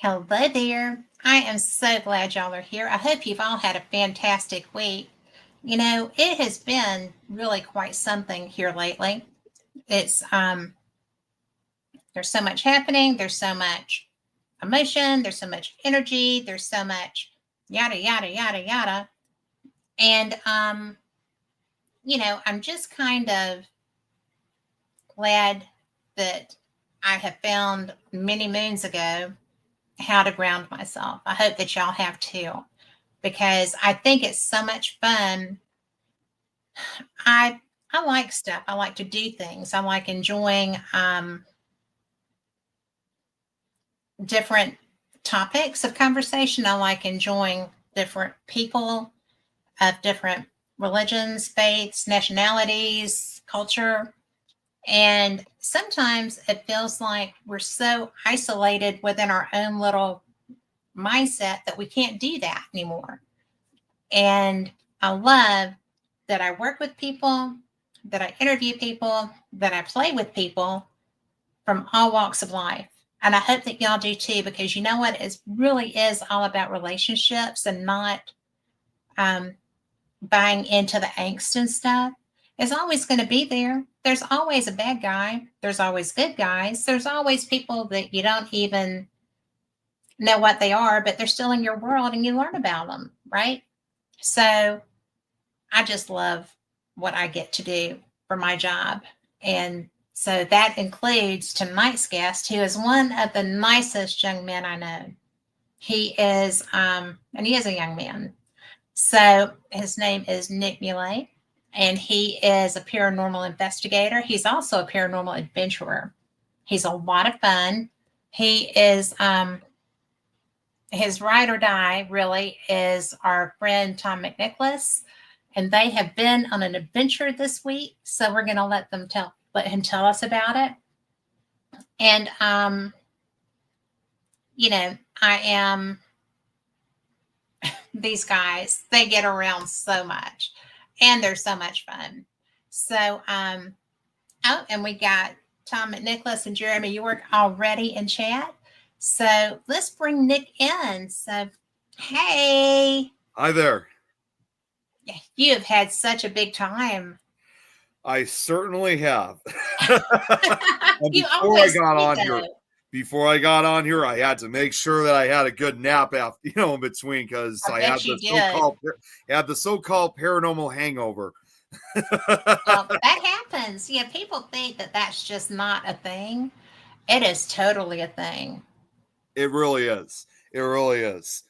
Hello there. I am so glad y'all are here. I hope you've all had a fantastic week. It has been really quite something here lately. It's There's so much happening, there's so much emotion, there's so much energy, there's so much yada yada yada yada. And I'm just kind of glad that I have found many moons ago how to ground myself. I hope that y'all have too, because I think it's so much fun. I like stuff. I like to do things. I like enjoying different topics of conversation. I like enjoying different people of different religions, faiths, nationalities, culture. And sometimes it feels like we're so isolated within our own little mindset that we can't do that anymore. And I love that I work with people, that I interview people, that I play with people from all walks of life. And I hope that y'all do too, because you know what? It really is all about relationships and not buying into the angst and stuff. It's always going to be there. There's always a bad guy. There's always good guys. There's always people that you don't even know what they are, but they're still in your world and you learn about them, right? So I just love what I get to do for my job. And so that includes tonight's guest, who is one of the nicest young men I know. He is, and he is a young man. So his name is Nick Mulae, and he is a paranormal investigator. He's also a paranormal adventurer. He's a lot of fun. He is, his ride or die really is our friend Tom McNicholas, and they have been on an adventure this week. So we're going to let him tell us about it. And I am these guys. They get around so much, and they're so much fun. So and we got Tom McNicholas and Jeremy York already in chat. So let's bring Nick in. So, hey. Hi there. You have had such a big time. I certainly have. Before I got on here, I had to make sure that I had a good nap after, in between, because I had the so-called paranormal hangover. Well, that happens. Yeah, people think that that's just not a thing. It is totally a thing. It really is. It really is.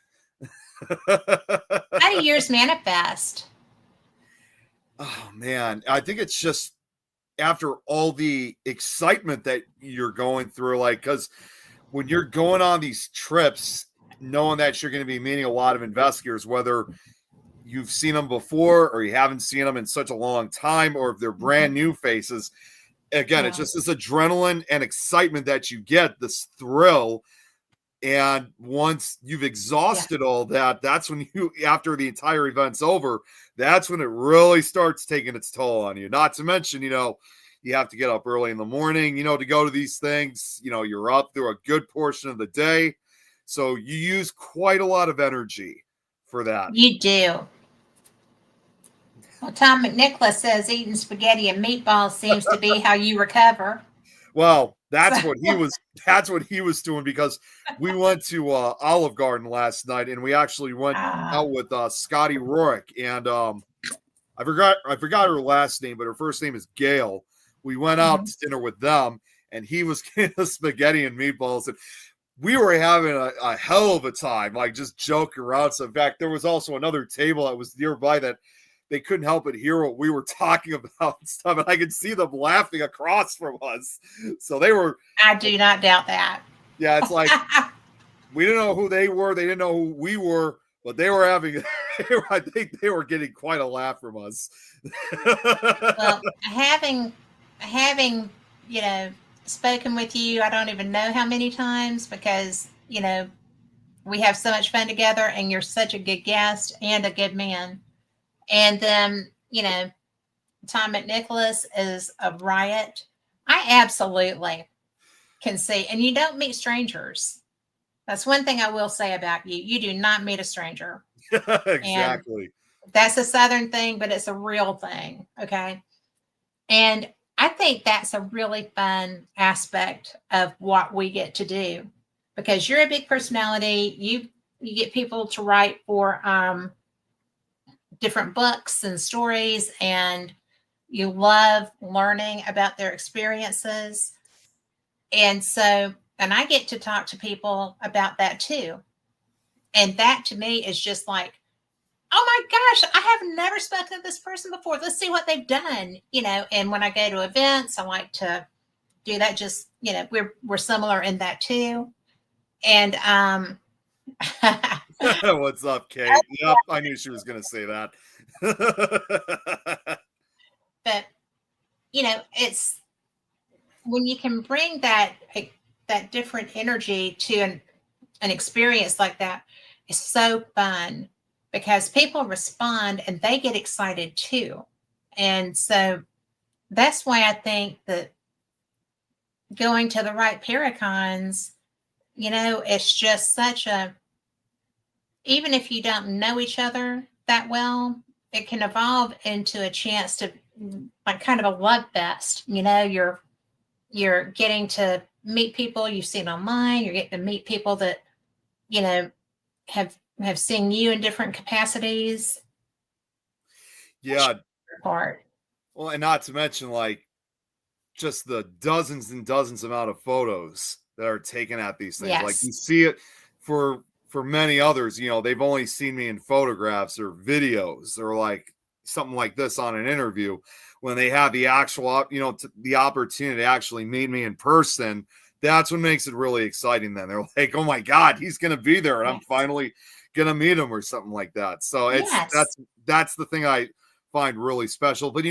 How do yours manifest? Oh, man. I think it's just after all the excitement that you're going through, because when you're going on these trips, knowing that you're going to be meeting a lot of investigators, whether you've seen them before or you haven't seen them in such a long time, or if they're brand new faces, again, It's just this adrenaline and excitement that you get, this thrill. And once you've exhausted all that, that's when after the entire event's over, that's when it really starts taking its toll on you. Not to mention, you have to get up early in the morning, to go to these things. You're up through a good portion of the day. So you use quite a lot of energy for that. You do. Well, Tom McNicholas says eating spaghetti and meatballs seems to be how you recover. Well, that's what he was doing, because we went to Olive Garden last night, and we actually went out with Scotty Rourke, and I forgot her last name, but her first name is Gail. We went out to dinner with them, and he was getting the spaghetti and meatballs, and we were having a hell of a time, just joking around. So in fact, there was also another table that was nearby that they couldn't help but hear what we were talking about and stuff. And I could see them laughing across from us. So they were. I do not doubt that. Yeah, it's like we didn't know who they were. They didn't know who we were, but they were having, I think they were getting quite a laugh from us. Well, having, spoken with you, I don't even know how many times, because, we have so much fun together, and you're such a good guest and a good man. And then, Tom McNicholas is a riot. I absolutely can see, and you don't meet strangers. That's one thing I will say about you. You do not meet a stranger. And Exactly. that's a Southern thing, but it's a real thing. Okay. And I think that's a really fun aspect of what we get to do because you're a big personality. You get people to write for different books and stories, and you love learning about their experiences. And so, and I get to talk to people about that too. And that to me is just like, oh my gosh, I have never spoken to this person before. Let's see what they've done, And when I go to events, I like to do that. Just, we're similar in that too. And What's up, Kate? Yep, I knew she was going to say that. but it's when you can bring that different energy to an experience like that, it's so fun because people respond and they get excited too. And so that's why I think that going to the right Paracons, it's just such even if you don't know each other that well, it can evolve into a chance to like kind of a love fest. You're getting to meet people you've seen online. You're getting to meet people that, have seen you in different capacities. Yeah. Part. Well, and not to mention like just the dozens and dozens amount of photos that are taken at these things. Yes. Like you see it for many others, they've only seen me in photographs or videos or like something like this on an interview. When they have the actual, the opportunity to actually meet me in person, that's what makes it really exciting. Then they're like, oh my God, he's going to be there. And I'm finally going to meet him or something like that. So that's the thing I find really special. But,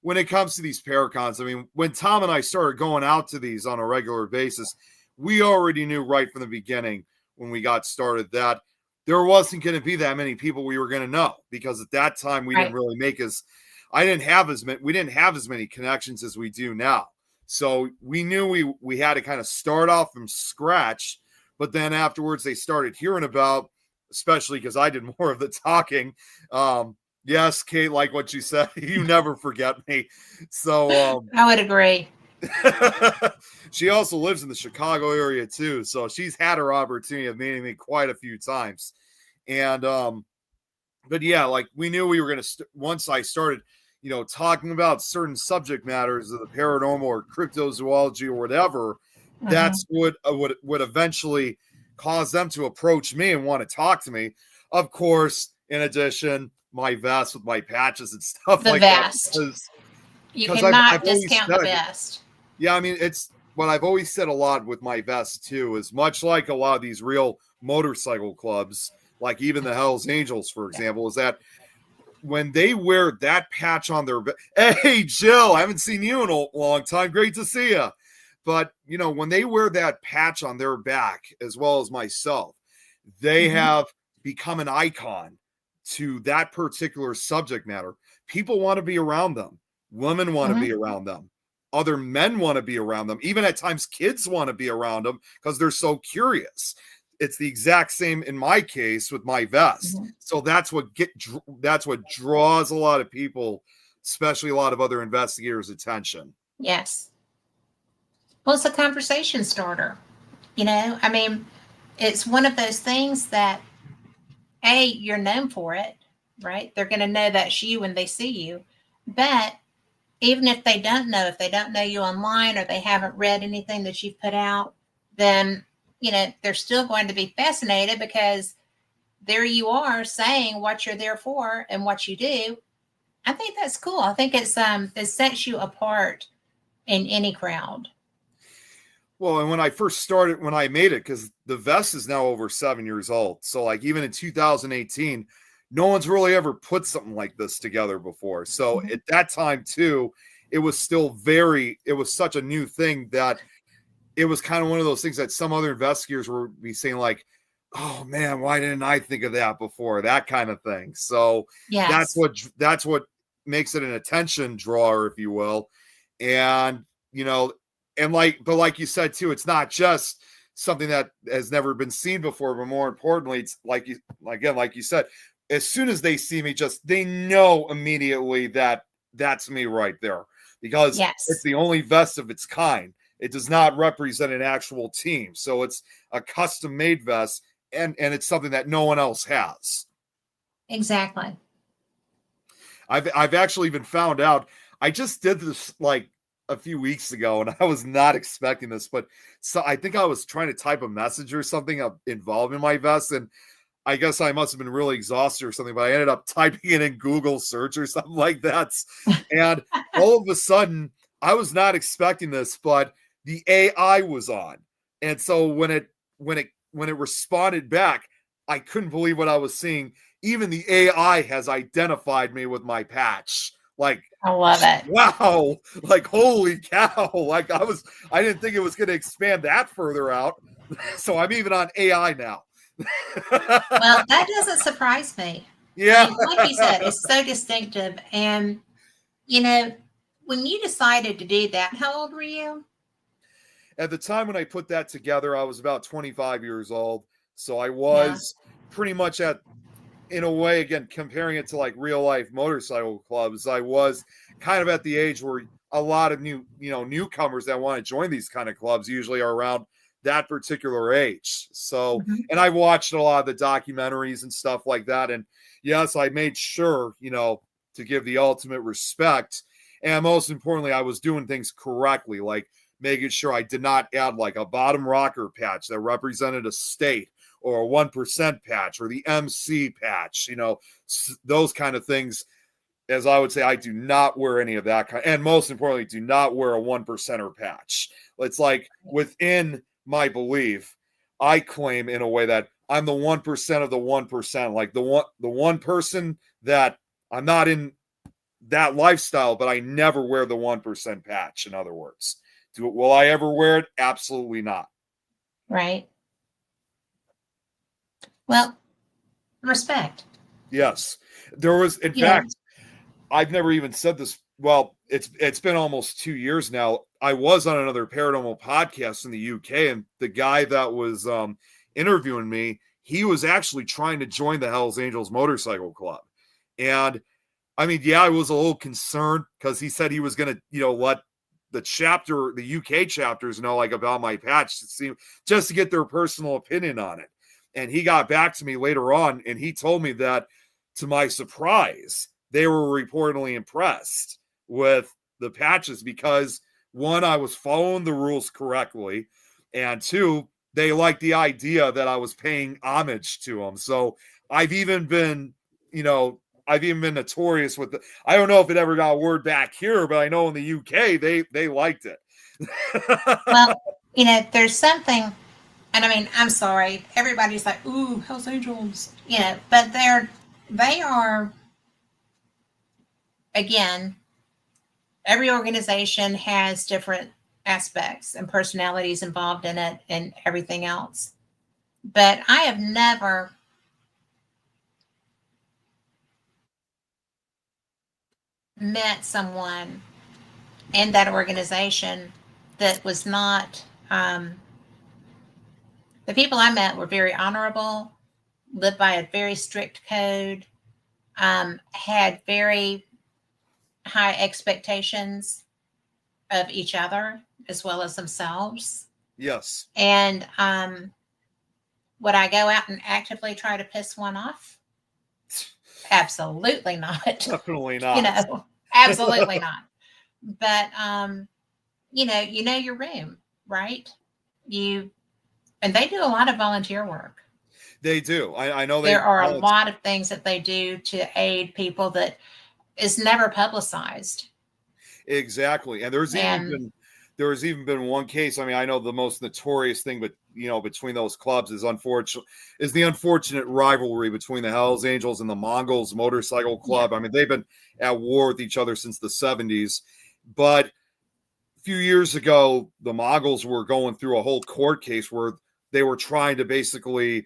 when it comes to these Paracons, I mean, when Tom and I started going out to these on a regular basis, we already knew right from the beginning when we got started that there wasn't going to be that many people we were going to know, because at that time we didn't really we didn't have as many connections as we do now. So we knew we had to kind of start off from scratch, but then afterwards they started hearing about, especially because I did more of the talking. Yes, Kate, like what you said, you never forget me. So I would agree. She also lives in the Chicago area too, so she's had her opportunity of meeting me quite a few times. And but yeah, like we knew we were going to once I started talking about certain subject matters of the paranormal or cryptozoology or whatever, that's what would eventually cause them to approach me and want to talk to me. Of course, in addition, my vest with my patches and stuff the like vest. that. You cannot discount the vest. Yeah, I mean, it's what I've always said a lot with my vest too, is much like a lot of these real motorcycle clubs, like even the Hells Angels, for example, is that when they wear that patch on their hey, Jill, I haven't seen you in a long time. Great to see you. But, when they wear that patch on their back, as well as myself, they have become an icon to that particular subject matter. People want to be around them. Women want to be around them. Other men want to be around them. Even at times, kids want to be around them because they're so curious. It's the exact same in my case with my vest. So that's what draws a lot of people, especially a lot of other investigators' attention. Yes. Well, it's a conversation starter. I mean, it's one of those things that, you're known for it, right? They're going to know that's you when they see you. But even if they don't know you online or they haven't read anything that you've put out, then, they're still going to be fascinated because there you are saying what you're there for and what you do. I think that's cool. I think it sets you apart in any crowd. Well, and when I first started, when I made it, because the vest is now over 7 years old. So like even in 2018, no one's really ever put something like this together before. So at that time too, it was such a new thing that it was kind of one of those things that some other investigators would be saying like, oh man, why didn't I think of that before? That kind of thing. So that's what makes it an attention drawer, if you will. And, but like you said too, it's not just something that has never been seen before. But more importantly, it's like you said, as soon as they see me, they know immediately that that's me right there, because it's Yes, the only vest of its kind. It does not represent an actual team. So it's a custom made vest, and it's something that no one else has. exactly. I've actually even found out, I just did this like a few weeks ago, and I was not expecting this, but so I think I was trying to type a message or something involved in my vest, and I guess I must have been really exhausted or something, but I ended up typing it in Google search or something like that. And all of a sudden, I was not expecting this, but the AI was on. And so when it responded back, I couldn't believe what I was seeing. Even the AI has identified me with my patch. Like, I love it. wow, like holy cow. Like I didn't think it was going to expand that further out. So I'm even on AI now. Well, that doesn't surprise me. Yeah. I mean, like you said, it's so distinctive. And, you know, when you decided to do that, how old were you? At the time when I put that together, I was about 25 years old. So I Yeah. was pretty much in a way, again, comparing it to like real life motorcycle clubs, I was kind of at the age where a lot of newcomers that want to join these kind of clubs usually are around that particular age. So, Mm-hmm. and I watched a lot of the documentaries and stuff like that. And yes, I made sure, to give the ultimate respect. And most importantly, I was doing things correctly, like making sure I did not add like a bottom rocker patch that represented a state, or a 1% patch, or the MC patch, those kind of things. As I would say, I do not wear any of that kind. And most importantly, do not wear a 1%er patch. It's like within my belief, I claim in a way that I'm the 1% of the 1%, like the one person that I'm not in that lifestyle, but I never wear the 1% patch. In other words, will I ever wear it? Absolutely not. Right. Well, respect. Yes. There was, in fact, I've never even said this. Well, it's been almost 2 years now. I was on another paranormal podcast in the UK, and the guy that was interviewing me, he was actually trying to join the Hells Angels Motorcycle Club. And I mean, yeah, I was a little concerned because he said he was going to, let the UK chapters know like about my patch just to get their personal opinion on it. And he got back to me later on, and he told me that, to my surprise, they were reportedly impressed with the patches because, one, I was following the rules correctly, and two, they liked the idea that I was paying homage to them. So I've even been notorious with I don't know if it ever got word back here, but I know in the UK they liked it. Well, there's something, and I mean, I'm sorry, everybody's like, ooh, Hells Angels, but they are, again, every organization has different aspects and personalities involved in it and everything else. But I have never met someone in that organization that was not, the people I met were very honorable, lived by a very strict code, had very high expectations of each other as well as themselves. Yes. And would I go out and actively try to piss one off? Absolutely not. Definitely not. Absolutely not. But you know your room, right? And they do a lot of volunteer work. They do. I know there are a lot of things that they do to aid people that is never publicized. Exactly. And there was even been one case. I mean, I know the most notorious thing, but between those clubs is the unfortunate rivalry between the Hells Angels and the Mongols Motorcycle Club. Yeah. I mean, they've been at war with each other since the 70s. But a few years ago, the Mongols were going through a whole court case where they were trying to basically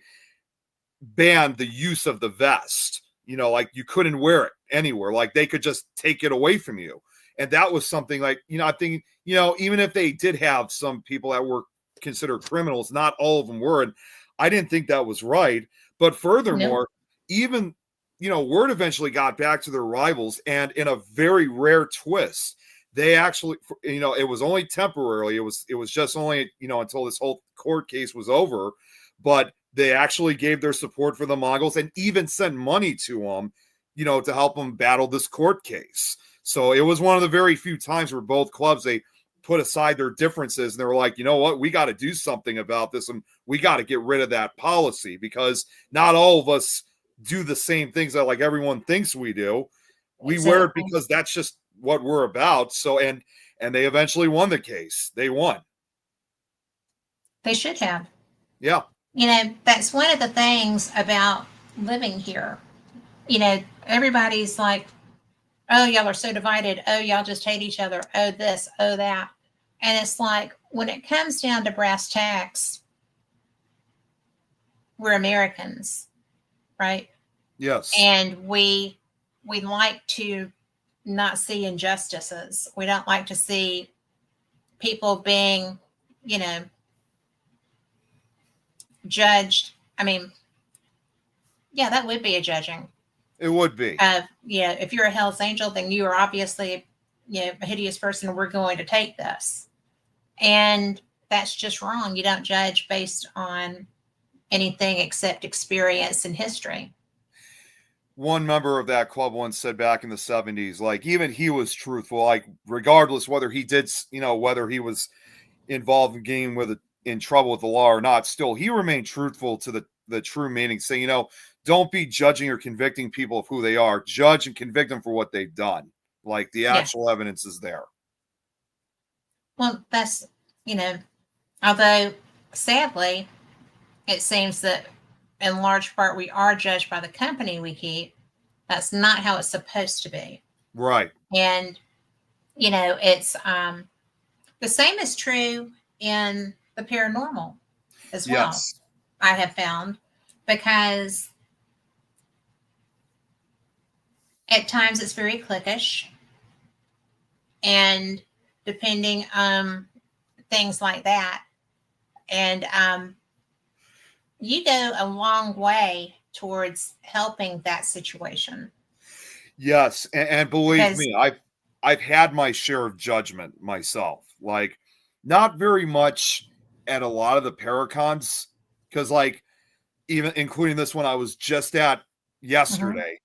ban the use of the vest. Like you couldn't wear it anywhere. Like they could just take it away from you. And that was something like, I think, even if they did have some people that were considered criminals. Not all of them were. And I didn't think that was right. But furthermore, even, word eventually got back to their rivals. And in a very rare twist, they actually, it was only temporarily. It was just only, until this whole court case was over. But they actually gave their support for the Mongols and even sent money to them, to help them battle this court case. So it was one of the very few times where both clubs, they put aside their differences and they were like, you know what, we got to do something about this, and we got to get rid of that policy, because not all of us do the same things that like everyone thinks we do. We wear it because that's just what we're about. So, and they eventually won the case. They won. They should have. Yeah. That's one of the things about living here. Everybody's like, oh, y'all are so divided. Oh, y'all just hate each other. Oh, this, oh, that. And it's like, when it comes down to brass tacks, we're Americans, right? Yes. And we like to not see injustices. We don't like to see people being, judged. I mean, yeah, that would be a judging. It would be. If you're a Hell's Angel, then you are obviously, a hideous person, and we're going to take this. And that's just wrong. You don't judge based on anything except experience and history. One member of that club once said back in the 70s, like, even he was truthful, like, regardless whether he did, whether he was involved in getting in trouble with the law or not, still he remained truthful to the true meaning, saying, don't be judging or convicting people of who they are. Judge and convict them for what they've done. Like, the actual evidence is there. Well, that's, although sadly, it seems that in large part we are judged by the company we keep. That's not how it's supposed to be. Right. And, it's the same is true in the paranormal as well. Yes. I have found, because at times it's very cliquish, and depending on things like that. And you go a long way towards helping that situation. Yes. And believe me, I've had my share of judgment myself. Like, not very much at a lot of the Paracons, because, like, even including this one I was just at yesterday,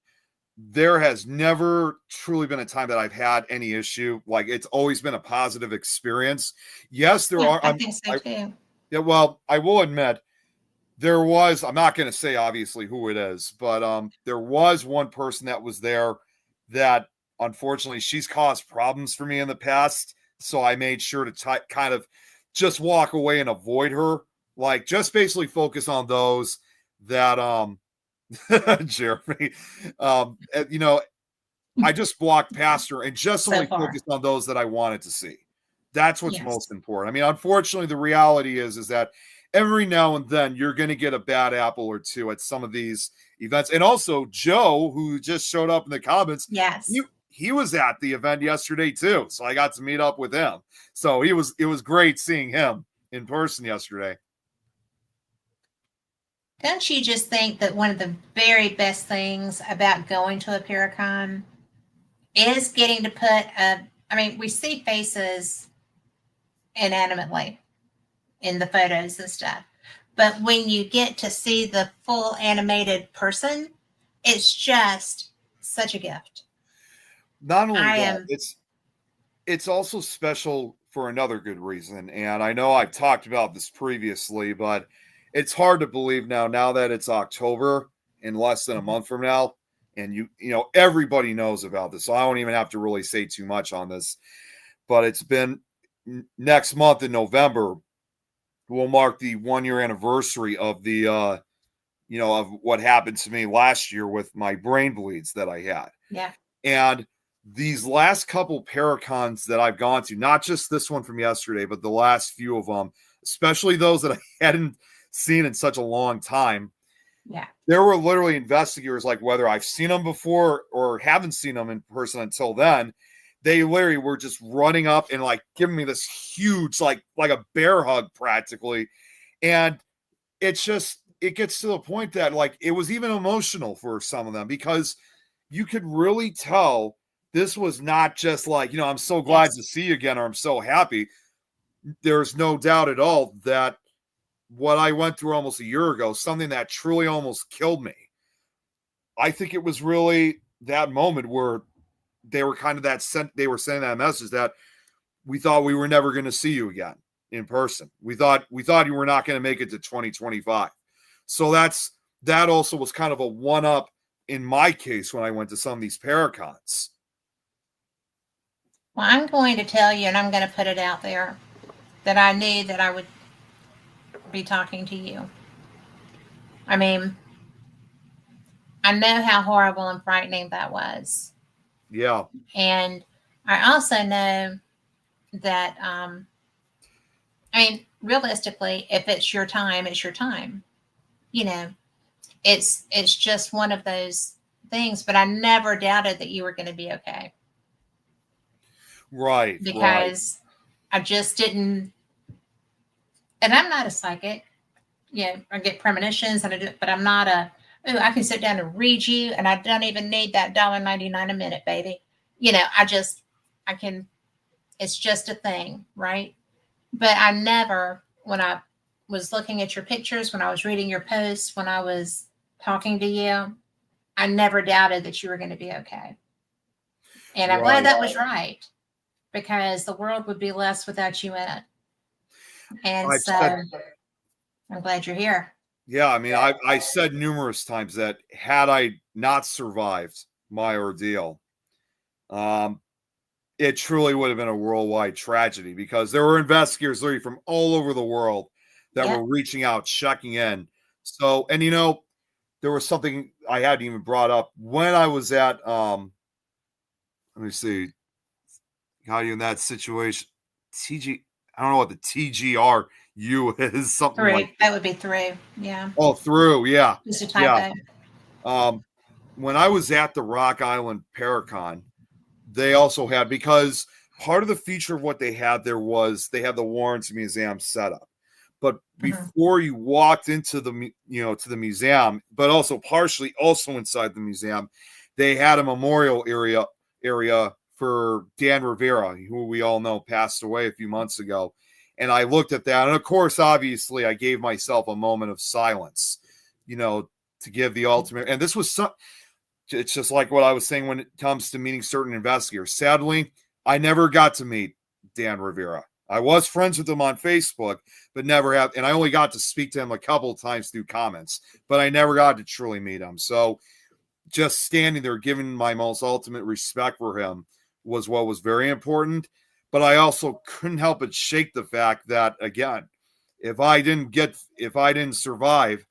there has never truly been a time that I've had any issue. Like, it's always been a positive experience. Yes, there are. I think so too. Yeah, well, I will admit, there was, I'm not going to say obviously who it is, but there was one person that was there that, unfortunately, she's caused problems for me in the past. So I made sure to kind of just walk away and avoid her. Like, just basically focus on those that, Jeremy, I just blocked past her and just only focused on those that I wanted to see. That's what's most important. I mean, unfortunately, the reality is that every now and then you're going to get a bad apple or two at some of these events. And also Joe, who just showed up in the comments. Yes. He was at the event yesterday too. So I got to meet up with him. So it was great seeing him in person yesterday. Don't you just think that one of the very best things about going to a Paracon is getting to put we see faces inanimately in the photos and stuff, but when you get to see the full animated person, it's just such a gift. Not only that, it's also special for another good reason. And I know I've talked about this previously, but it's hard to believe now that it's October, in less than a month from now. And everybody knows about this, so I don't even have to really say too much on this. But it's been next month in November will mark the 1-year anniversary of the of what happened to me last year with my brain bleeds that I had. Yeah. And these last couple Paracons that I've gone to, not just this one from yesterday, but the last few of them, especially those that I hadn't seen in such a long time. Yeah. There were literally investigators, like, whether I've seen them before or haven't seen them in person until then, they literally were just running up and like giving me this huge, like a bear hug practically. And it's just, it gets to the point that like it was even emotional for some of them, because you could really tell this was not just like, I'm so glad to see you again, or I'm so happy. There's no doubt at all that what I went through almost a year ago, something that truly almost killed me, I think it was really that moment where they were kind of they were sending that message that we thought we were never going to see you again in person. We thought you were not going to make it to 2025. So that also was kind of a one up in my case when I went to some of these Paracons. Well, I'm going to tell you, and I'm going to put it out there, that I knew that I would be talking to you. I mean, I know how horrible and frightening that was. Yeah. And I also know that, I mean, realistically, if it's your time, it's your time. It's just one of those things, but I never doubted that you were going to be okay. Right. Because I just didn't, and I'm not a psychic. I get premonitions but I'm not I can sit down and read you, and I don't even need that $1.99 a minute, baby. I can, it's just a thing, right? But I never, when I was looking at your pictures, when I was reading your posts, when I was talking to you, I never doubted that you were going to be okay. And I'm glad that was right, because the world would be less without you in it. And I'm glad you're here. Yeah, I mean, I said numerous times that had I not survived my ordeal, it truly would have been a worldwide tragedy, because there were investigators literally from all over the world that were reaching out, checking in. So, and there was something I hadn't even brought up when I was at, let me see, got you in that situation. I don't know what the TGRU is, something like that would be through. Yeah. Oh, through. Yeah. Just a typo. Yeah. When I was at the Rock Island Paracon, they also had, because part of the feature of what they had there was they had the Warrens Museum set up. But before you walked into the, to the museum, but also partially also inside the museum, they had a memorial area for Dan Rivera, who we all know passed away a few months ago. And I looked at that. And of course, obviously, I gave myself a moment of silence, to give the ultimate. And this was it's just like what I was saying when it comes to meeting certain investigators. Sadly, I never got to meet Dan Rivera. I was friends with him on Facebook, but never have. And I only got to speak to him a couple of times through comments, but I never got to truly meet him. So just standing there, giving my most ultimate respect for him was what was very important. But I also couldn't help but shake the fact that, again, if I didn't survive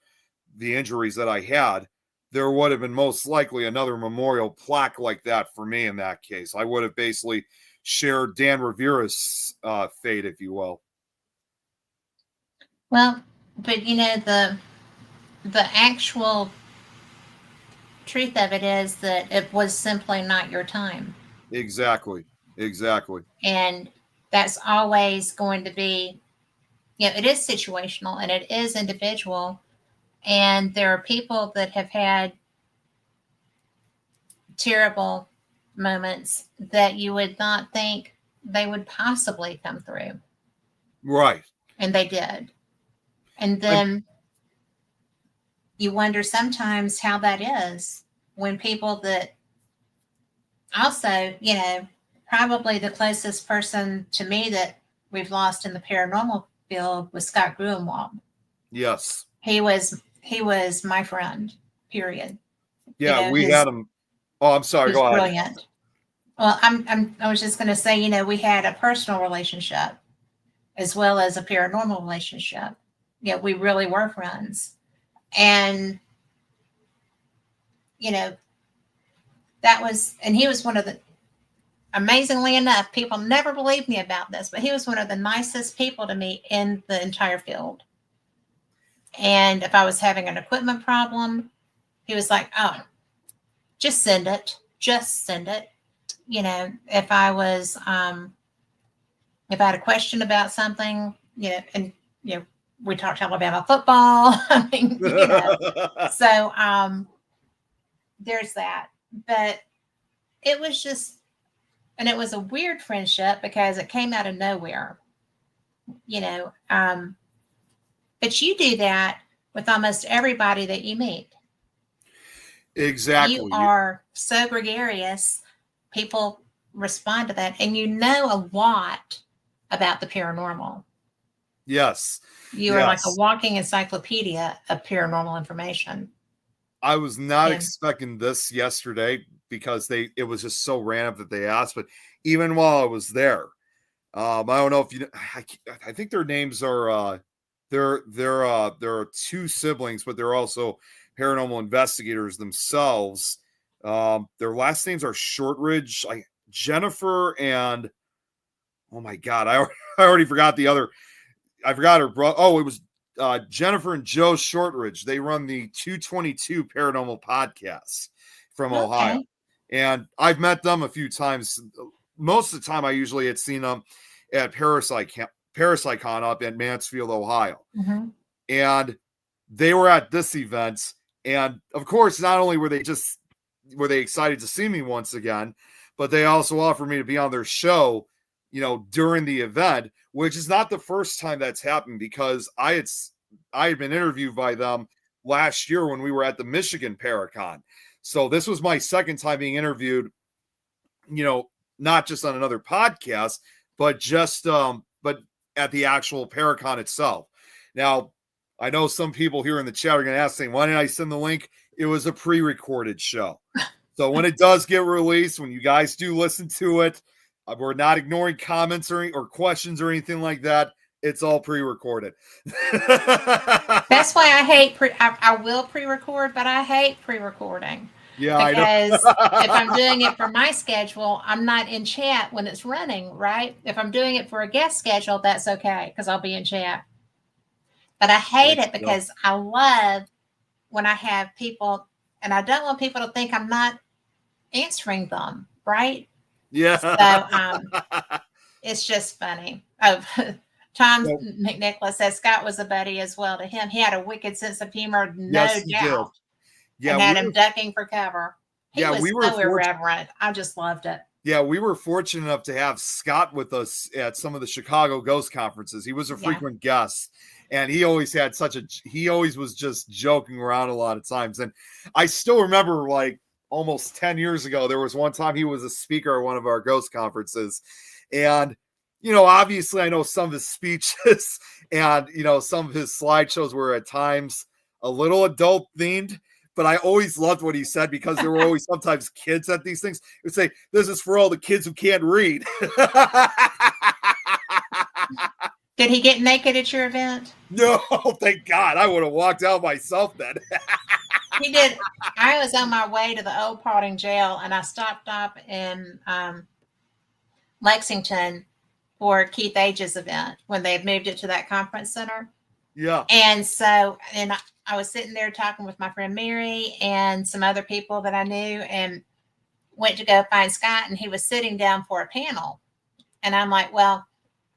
the injuries that I had, there would have been most likely another memorial plaque like that for me in that case. I would have basically shared Dan Rivera's fate, if you will. Well, but the actual truth of it is that it was simply not your time. Exactly. And that's always going to be, it is situational and it is individual. And there are people that have had terrible moments that you would not think they would possibly come through. Right. And they did. And then you wonder sometimes how that is when people that also, probably the closest person to me that we've lost in the paranormal field was Scott Gruenwald. Yes. He was my friend, period. Yeah, we had him. Oh, I'm sorry. Go ahead. Brilliant. Well, I was just going to say, we had a personal relationship as well as a paranormal relationship. Yeah, we really were friends. And, he was one of the, amazingly enough, people never believe me about this, but he was one of the nicest people to meet in the entire field. And if I was having an equipment problem, he was like, oh, just send it. if I was, if I had a question about something, and, we talked Alabama football. I mean, so, there's that. But it was just, and it was a weird friendship because it came out of nowhere, you know. But you do that with almost everybody that you meet. You Exactly. are so gregarious. People respond to that, and you know a lot about the paranormal. Yes. You are like a Yes. walking encyclopedia of paranormal information. I was not And expecting this yesterday because it was just so random that they asked. But even while I was there, I don't know if you. I think their names are. There are two siblings, but they're also paranormal investigators themselves. Their last names are Shortridge, Jennifer, and oh my god, I already forgot the other. I forgot her brother. Oh, it was Jennifer and Joe Shortridge. They run the 222 Paranormal Podcast from Ohio. okay. And I've met them a few times. Most of the time, I usually had seen them at Parasitecon up in Mansfield, Ohio. Mm-hmm. And they were at this event. And of course, not only were they excited to see me once again, but they also offered me to be on their show, during the event, which is not the first time that's happened because I had been interviewed by them last year when we were at the Michigan Paracon. So this was my second time being interviewed, not just on another podcast, but but at the actual Paracon itself. Now, I know some people here in the chat are going to ask, saying, why didn't I send the link? It was a pre-recorded show. So when it does get released, when you guys do listen to it, we're not ignoring comments or questions or anything like that. It's all pre-recorded. That's why I hate I will pre-record, but I hate pre-recording. Yeah, because I know. if I'm doing it for my schedule, I'm not in chat when it's running, right? If I'm doing it for a guest schedule, that's okay because I'll be in chat. But I hate it because I love when I have people, and I don't want people to think I'm not answering them, right? Yeah. So it's just funny. Oh, Tom So, McNicholas says Scott was a buddy as well to him. He had a wicked sense of humor, no yes, he did. doubt, Yeah, and had him ducking for cover. He was so irreverent. I just loved it. Yeah, we were fortunate enough to have Scott with us at some of the Chicago Ghost conferences. He was a frequent guest, and he always was just joking around a lot of times. And I still remember, like, almost 10 years ago, there was one time he was a speaker at one of our ghost conferences. And, obviously I know some of his speeches and, some of his slideshows were at times a little adult themed. But I always loved what he said because there were always sometimes kids at these things. He would say, this is for all the kids who can't read. Did he get naked at your event? No, thank God. I would have walked out myself then. He did. I was on my way to the old Paulding jail, and I stopped up in Lexington for Keith Age's event when they had moved it to that conference center. Yeah. And I was sitting there talking with my friend Mary and some other people that I knew, and went to go find Scott, and he was sitting down for a panel. And I'm like, well,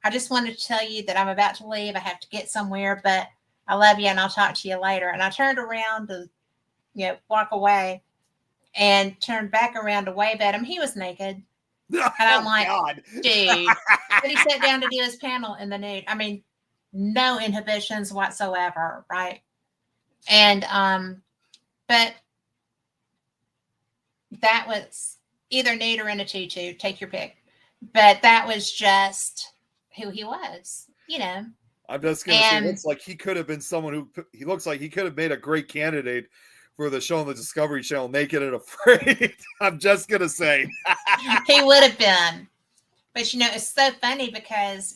I just wanted to tell you that I'm about to leave. I have to get somewhere, but I love you and I'll talk to you later. And I turned around to, walk away, and turned back around to wave at him. He was naked. And I'm like, God. Dude. But he sat down to do his panel in the nude. I mean, no inhibitions whatsoever, right? And but that was either nude or in a tutu, take your pick. But that was just who he was, I'm just gonna say, looks like he could have been someone he looks like he could have made a great candidate for the show on the Discovery Channel, Naked and Afraid. I'm just gonna say he would have been. But it's so funny because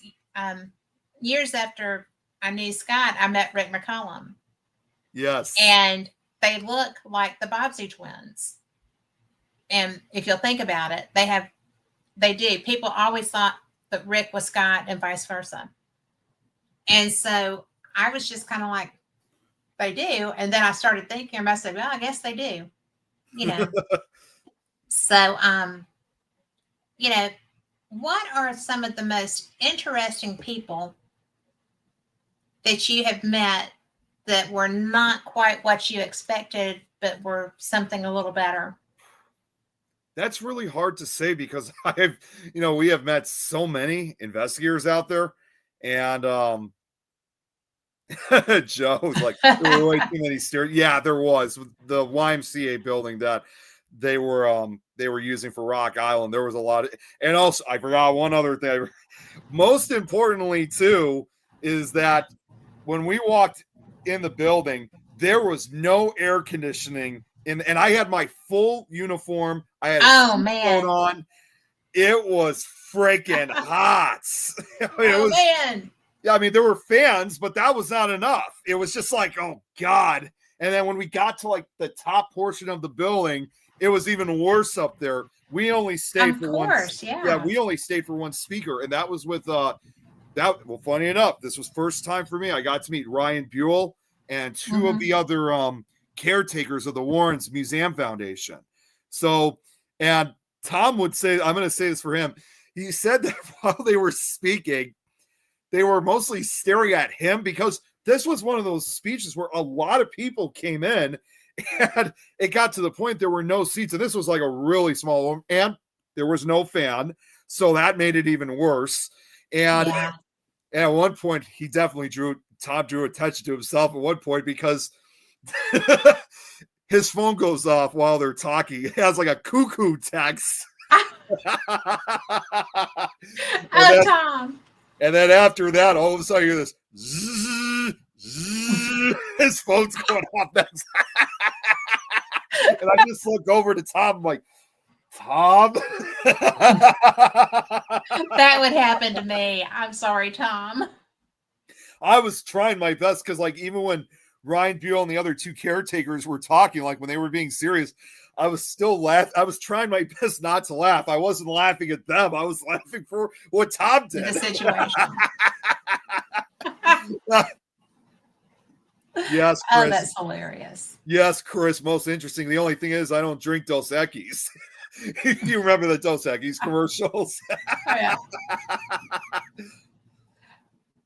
years after I knew Scott, I met Rick McCollum. Yes. And they look like the Bobbsey twins. And if you'll think about it, they do. People always thought that Rick was Scott and vice versa. And so I was just kind of like, they do. And then I started thinking, I said, well, I guess they do, So you know, what are some of the most interesting people that you have met that were not quite what you expected, but were something a little better? That's really hard to say because we have met so many investigators out there, and Joe's like, there were way too many stairs. Yeah, there was the YMCA building that they were using for Rock Island. There was a lot of, and also I forgot one other thing. Most importantly, too, is that when we walked in the building, there was no air conditioning, and I had my full uniform. I had a suit coat on. It was freaking hot. Man. Yeah, I mean, there were fans, but that was not enough. It was just like, oh God. And then when we got to like the top portion of the building, it was even worse up there. We only stayed for one. Yeah, we only stayed for one speaker, and that was with funny enough, this was first time for me. I got to meet Ryan Buell and two of the other caretakers of the Warrens Museum Foundation. So, and Tom would say, I'm going to say this for him. He said that while they were speaking, they were mostly staring at him because this was one of those speeches where a lot of people came in, and it got to the point there were no seats, and this was like a really small room, and there was no fan, so that made it even worse. And at one point, Tom drew attention to himself at one point because his phone goes off while they're talking. It has like a cuckoo text. Tom. And then after that, all of a sudden you hear this zzz, zzz, his phone's going off. And I just look over to Tom, I'm like, Tom? That would happen to me. I'm sorry, Tom. I was trying my best because, like, even when Ryan Buell and the other two caretakers were talking, like when they were being serious, I was still laughing. I was trying my best not to laugh. I wasn't laughing at them. I was laughing for what Tom did. The situation. Yes, Chris. Oh, that's hilarious. Yes, Chris. Most interesting. The only thing is I don't drink Dos Equis. You remember the Dos Equis commercials? Oh, yeah.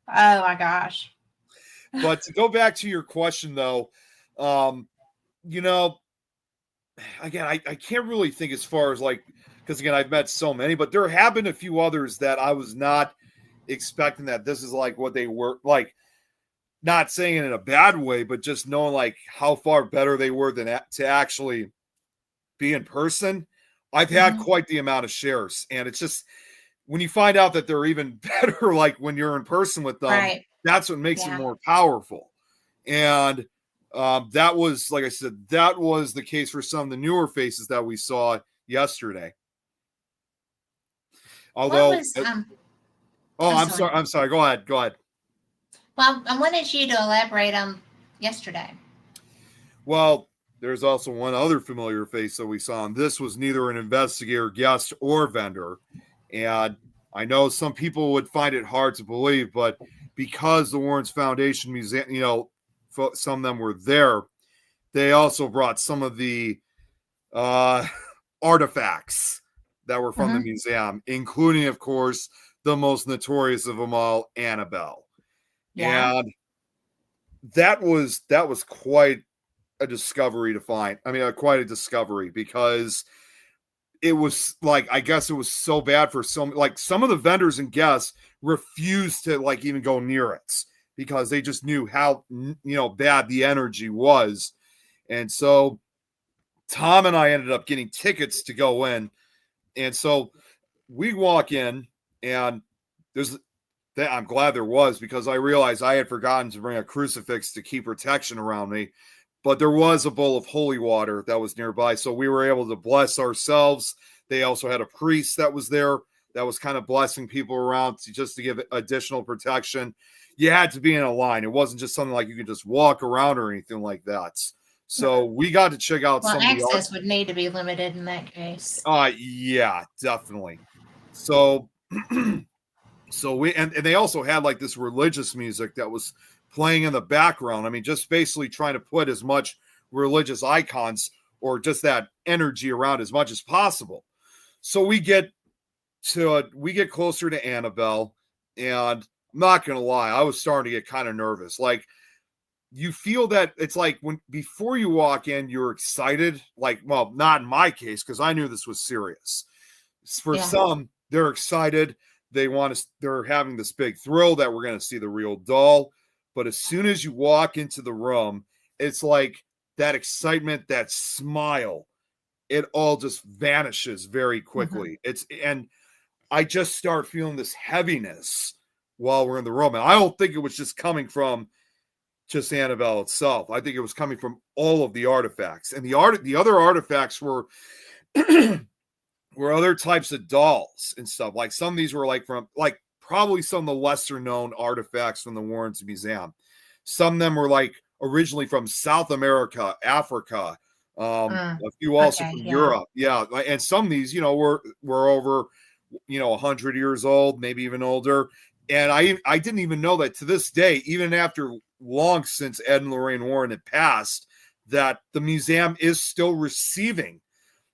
Oh, my gosh. But to go back to your question, though, again, I can't really think as far as like, because again, I've met so many, but there have been a few others that I was not expecting that this is like what they were like, not saying it in a bad way, but just knowing like how far better they were than to actually be in person. I've had quite the amount of shares, and it's just when you find out that they're even better, like when you're in person with them, that's what makes it more powerful. And that was, like I said, that was the case for some of the newer faces that we saw yesterday. Although, I'm sorry. Go ahead. Well, I wanted you to elaborate on yesterday. Well, there's also one other familiar face that we saw, and this was neither an investigator, guest, or vendor. And I know some people would find it hard to believe, but because the Warrens Foundation Museum, some of them were there, they also brought some of the artifacts that were from the museum, including, of course, the most notorious of them all, Annabelle. Yeah. And that was quite a discovery to find. I mean, quite a discovery, because it was like, I guess it was so bad for some of the vendors and guests refused to like even go near it because they just knew how, bad the energy was. And so Tom and I ended up getting tickets to go in. And so we walk in, and I'm glad there was, because I realized I had forgotten to bring a crucifix to keep protection around me. But there was a bowl of holy water that was nearby, so we were able to bless ourselves. They also had a priest that was there that was kind of blessing people around just to give additional protection. You had to be in a line. It wasn't just something like you could just walk around or anything like that. So we got to check out some access would need to be limited in that case. Yeah, definitely. So and they also had like this religious music that was playing in the background. I mean, just basically trying to put as much religious icons or just that energy around as much as possible. So we get we get closer to Annabelle, and I'm not gonna lie, I was starting to get kind of nervous. Like, you feel that it's like when before you walk in, you're excited. Like, well, not in my case, because I knew this was serious. For some, they're excited. They're having this big thrill that we're going to see the real doll. But as soon as you walk into the room, it's like that excitement, that smile, it all just vanishes very quickly. And I just start feeling this heaviness while we're in the room. And I don't think it was just coming from just Annabelle itself. I think it was coming from all of the artifacts. And the other artifacts were were other types of dolls and stuff. Like, some of these were like from like probably some of the lesser known artifacts from the Warrens Museum. Some of them were like originally from South America, Africa, a few also from Europe. Yeah. And some of these, were over, 100 years old, maybe even older. And I didn't even know that to this day, even after long since Ed and Lorraine Warren had passed, that the museum is still receiving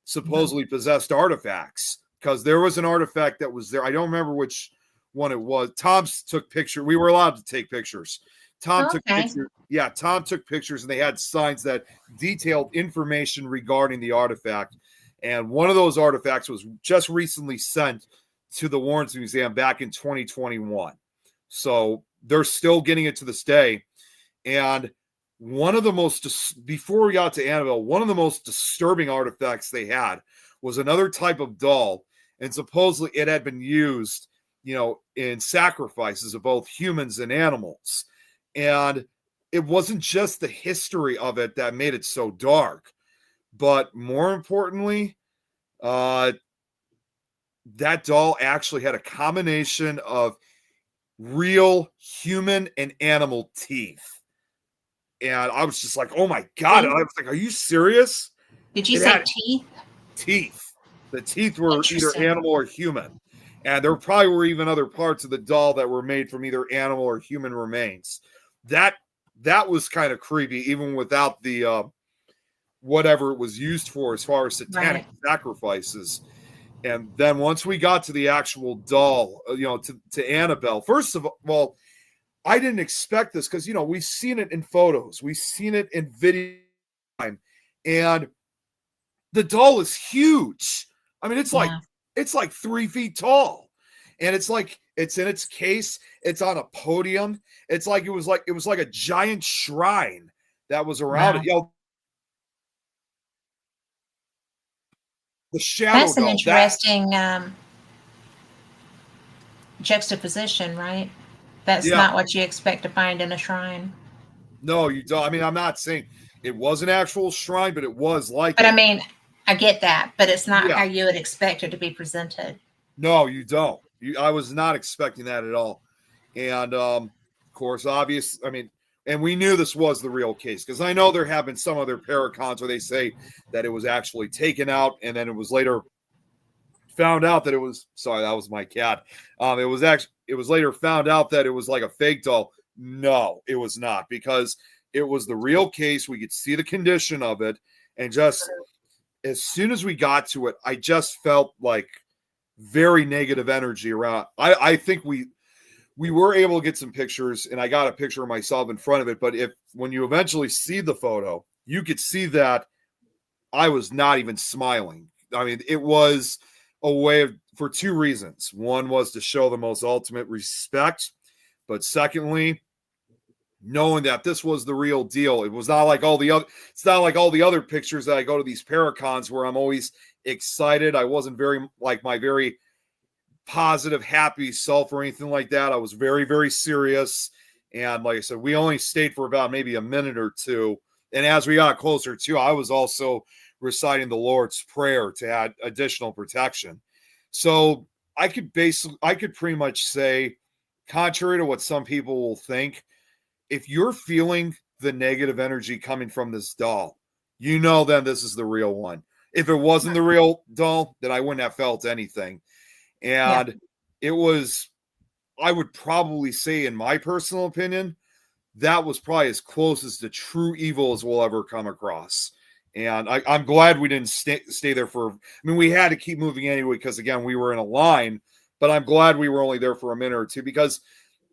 supposedly possessed artifacts, because there was an artifact that was there. I don't remember which one it was. Tom took pictures. We were allowed to take pictures. Tom took pictures. Yeah, Tom took pictures, and they had signs that detailed information regarding the artifact. And one of those artifacts was just recently sent to the Warrens Museum back in 2021. So they're still getting it to this day. And one of the most, before we got to Annabelle, one of the most disturbing artifacts they had was another type of doll. And supposedly it had been used, in sacrifices of both humans and animals. And it wasn't just the history of it that made it so dark, but more importantly, that doll actually had a combination of real human and animal teeth. And I was just like, oh my God. And I was like, are you serious? Did you say teeth? Teeth. The teeth were either animal or human. And there probably were even other parts of the doll that were made from either animal or human remains. That was kind of creepy, even without the whatever it was used for as far as satanic sacrifices. And then once we got to the actual doll, to Annabelle, first of all, I didn't expect this because, we've seen it in photos. We've seen it in video. And the doll is huge. I mean, it's like 3 feet tall. And it's like, it's in its case. It's on a podium. It's like, it was like a giant shrine that was around it. The shadow That's an doll, interesting juxtaposition, right? That's not what you expect to find in a shrine. No, you don't. I mean, I'm not saying it was an actual shrine, but it was like But I mean, I get that, but it's not how you would expect it to be presented. No, you don't. I was not expecting that at all. And of course, and we knew this was the real case, because I know there have been some other Paracons where they say that it was actually taken out, and then it was later found out that it was, sorry, that was my cat. It was later found out that it was like a fake doll. No, it was not, because it was the real case. We could see the condition of it. And just as soon as we got to it, I just felt like very negative energy around. I think we were able to get some pictures, and I got a picture of myself in front of it. But when you eventually see the photo, you could see that I was not even smiling. I mean, it was a way for two reasons. One was to show the most ultimate respect, but secondly, knowing that this was the real deal. It's not like all the other pictures that I go to these Paracons where I'm always excited. I wasn't very like my very positive, happy self or anything like that. I was very, very serious. And like I said, we only stayed for about maybe a minute or two. And as we got closer to, I was also reciting the Lord's Prayer to add additional protection. So I could pretty much say, contrary to what some people will think, if you're feeling the negative energy coming from this doll, then this is the real one. If it wasn't the real doll, then I wouldn't have felt anything. And it was, I would probably say, in my personal opinion, that was probably as close as to true evil as we'll ever come across. And I'm glad we didn't stay there for, I mean, we had to keep moving anyway, because again, we were in a line, but I'm glad we were only there for a minute or two, because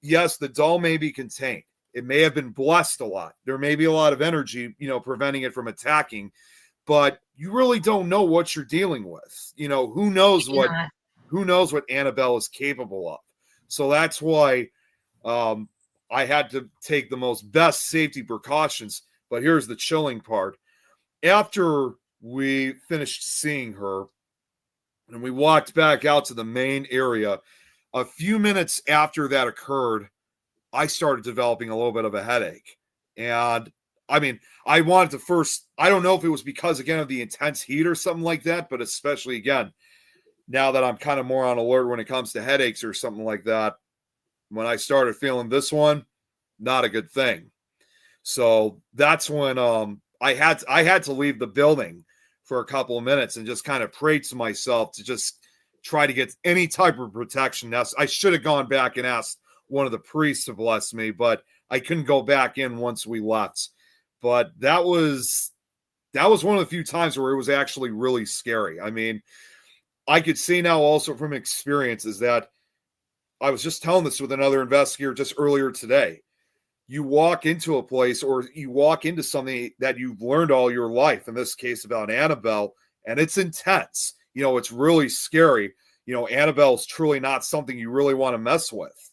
yes, the doll may be contained. It may have been blessed a lot. There may be a lot of energy, preventing it from attacking, but you really don't know what you're dealing with. Who knows what Annabelle is capable of. So that's why I had to take the most best safety precautions. But here's the chilling part. After we finished seeing her and we walked back out to the main area, a few minutes after that occurred, I started developing a little bit of a headache. And I mean, I wanted to first, I don't know if it was because, again, of the intense heat or something like that, but especially, again, now that I'm kind of more on alert when it comes to headaches or something like that, when I started feeling this one, not a good thing. So that's when I had to leave the building for a couple of minutes and just kind of pray to myself to just try to get any type of protection. Now, I should have gone back and asked one of the priests to bless me, but I couldn't go back in once we left. But that was one of the few times where it was actually really scary. I mean, I could see now also from experiences that I was just telling this with another investigator just earlier today. You walk into a place or you walk into something that you've learned all your life, in this case about Annabelle, and it's intense. It's really scary. Annabelle is truly not something you really want to mess with.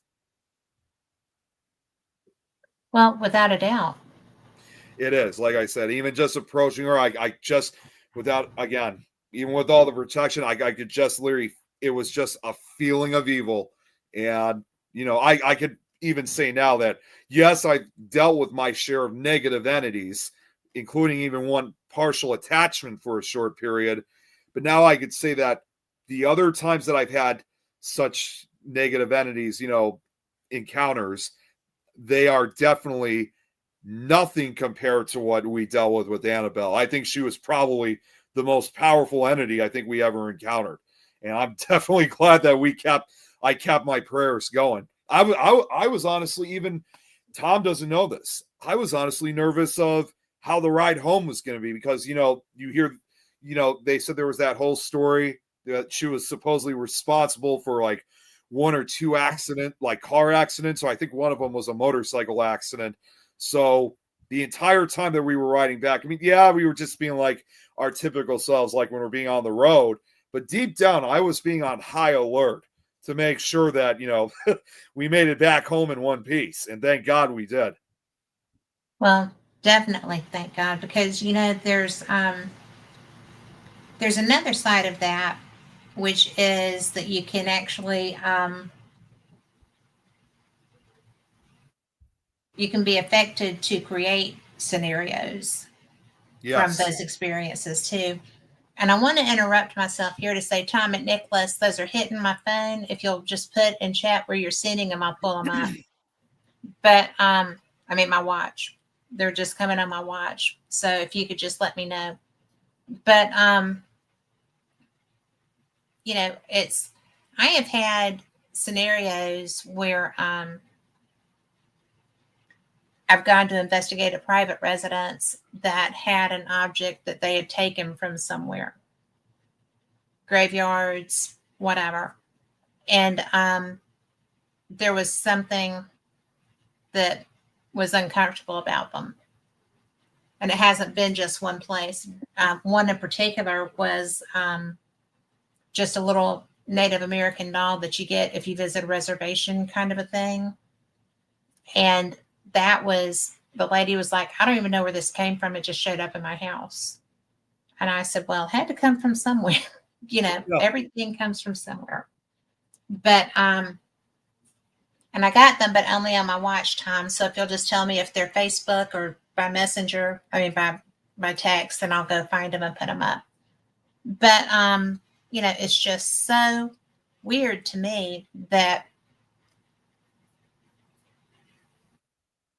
Well, without a doubt. It is. Like I said, even just approaching her, I just, without, again, even with all the protection, I could just literally, it was just a feeling of evil. And, I could even say now that, yes, I dealt with my share of negative entities, including even one partial attachment for a short period. But now I could say that the other times that I've had such negative entities, encounters, they are definitely nothing compared to what we dealt with Annabelle. I think she was probably the most powerful entity I think we ever encountered. And I'm definitely glad that I kept my prayers going. I was honestly, even Tom doesn't know this, I was honestly nervous of how the ride home was going to be, because, you hear, they said there was that whole story that she was supposedly responsible for like one or two car accidents. So I think one of them was a motorcycle accident. So the entire time that we were riding back, I mean, yeah, we were just being like our typical selves, like when we're being on the road, but deep down, I was being on high alert to make sure that, we made it back home in one piece. And thank God we did. Well, definitely thank God, because there's another side of that, which is that you can actually you can be affected to create scenarios from Yes. those experiences too. And I want to interrupt myself here to say, Tom and Nicholas, those are hitting my phone. If you'll just put in chat where you're sending them, I'll pull them up. But I mean, my watch. They're just coming on my watch. So if you could just let me know. But I have had scenarios where I've gone to investigate a private residence that had an object that they had taken from somewhere, graveyards, whatever. And there was something that was uncomfortable about them. And it hasn't been just one place. One in particular was just a little Native American doll that you get if you visit a reservation, kind of a thing. And the lady was like, I don't even know where this came from. It just showed up in my house. And I said, well, it had to come from somewhere. Yeah. Everything comes from somewhere. But, and I got them, but only on my watch time. So if you'll just tell me if they're Facebook or by messenger, by text, then I'll go find them and put them up. But, it's just so weird to me that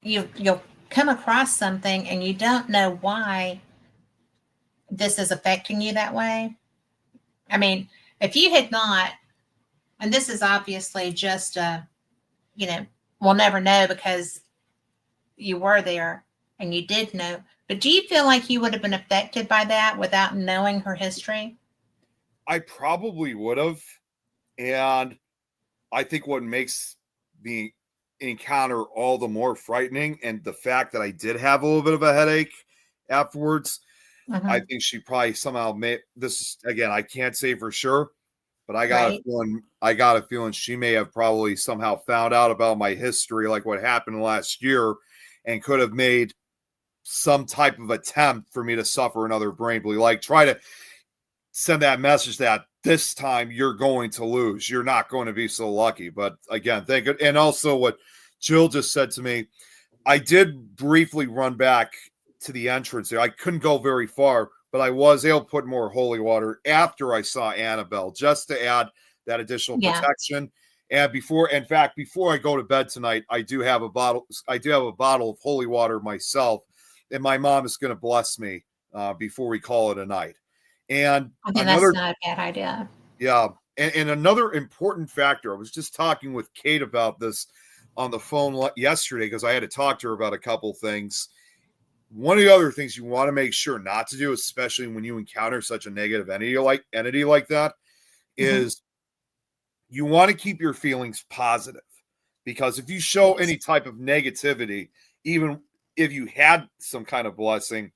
you'll come across something and you don't know why this is affecting you that way. I mean, if you had not, and this is obviously just we'll never know because you were there and you did know. But do you feel like you would have been affected by that without knowing her history? I probably would have. And I think what makes the encounter all the more frightening, and the fact that I did have a little bit of a headache afterwards, I Hmm. think she probably somehow made this again. I can't say for sure, but I got a Right. feeling. I got a feeling she may have probably somehow found out about my history, like what happened last year, and could have made some type of attempt for me to suffer another brain bleed, like try to send that message that this time you're going to lose. You're not going to be so lucky. But again, thank you. And also what Jill just said to me, I did briefly run back to the entrance there. I couldn't go very far, but I was able to put more holy water after I saw Annabelle, just to add that additional Yeah. protection. And before, in fact, before I go to bed tonight, I do have a bottle. I do have a bottle of holy water myself, and my mom is going to bless me before we call it a night. And I think that's another, not a bad idea. yeah, and another important factor. I was just talking with Kate about this on the phone yesterday because I had to talk to her about a couple things. One of the other things you want to make sure not to do, especially when you encounter such a negative entity like that, Hmm. is you want to keep your feelings positive. Because if you show Yes. any type of negativity, even if you had some kind of blessing,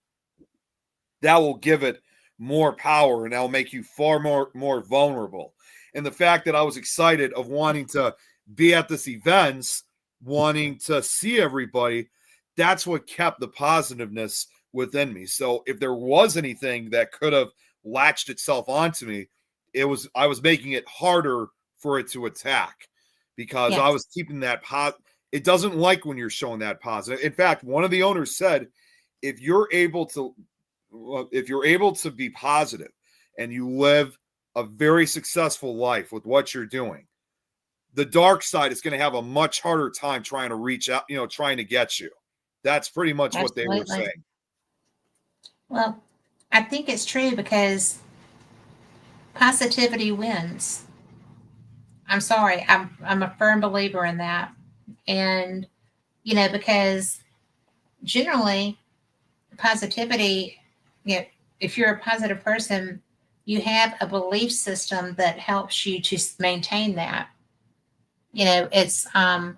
that will give it more power and that'll make you far more vulnerable. And the fact that I was excited of wanting to be at this events, wanting to see everybody, that's what kept the positiveness within me. So if there was anything that could have latched itself onto me, I was making it harder for it to attack because I Yes. was keeping that it doesn't like when you're showing that positive. In fact, one of the owners said, if you're able to if you're able to be positive and you live a very successful life with what you're doing, the dark side is going to have a much harder time trying to reach out, trying to get you. That's pretty much what they were Absolutely. saying. Well, I think it's true because positivity wins. I'm sorry. I'm a firm believer in that. And because generally positivity, you know, if you're a positive person, you have a belief system that helps you to maintain that. It's or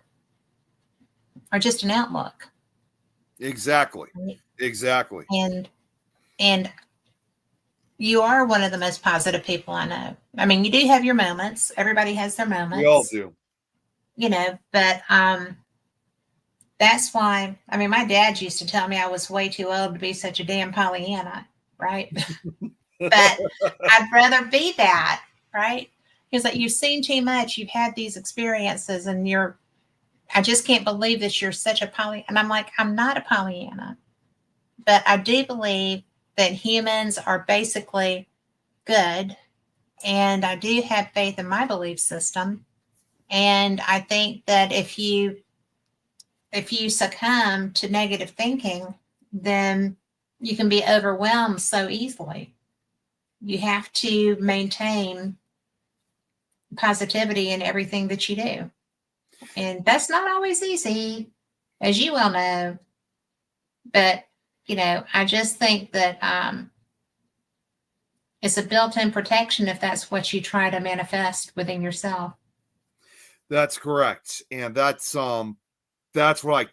just an outlook. Exactly. Right? Exactly. And you are one of the most positive people I know. I mean, you do have your moments. Everybody has their We all moments, do. but that's why, I mean, my dad used to tell me I was way too old to be such a damn Pollyanna, right? But I'd rather be that, right? Because like, you've seen too much, you've had these experiences, and I just can't believe that you're such a Pollyanna. And I'm like, I'm not a Pollyanna, but I do believe that humans are basically good. And I do have faith in my belief system. And I think that if you succumb to negative thinking, then you can be overwhelmed so easily. You have to maintain positivity in everything that you do. And that's not always easy, as you well know. But, I just think that it's a built in protection if that's what you try to manifest within yourself. That's correct. And that's what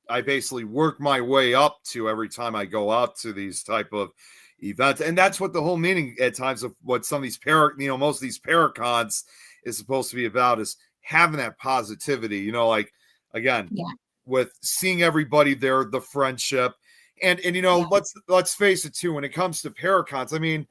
I basically work my way up to every time I go out to these type of events. And that's what the whole meaning at times of what some of these most of these paracons is supposed to be about, is having that positivity, like again, Yeah. with seeing everybody there, the friendship. And Yeah. let's face it too, when it comes to paracons, I mean,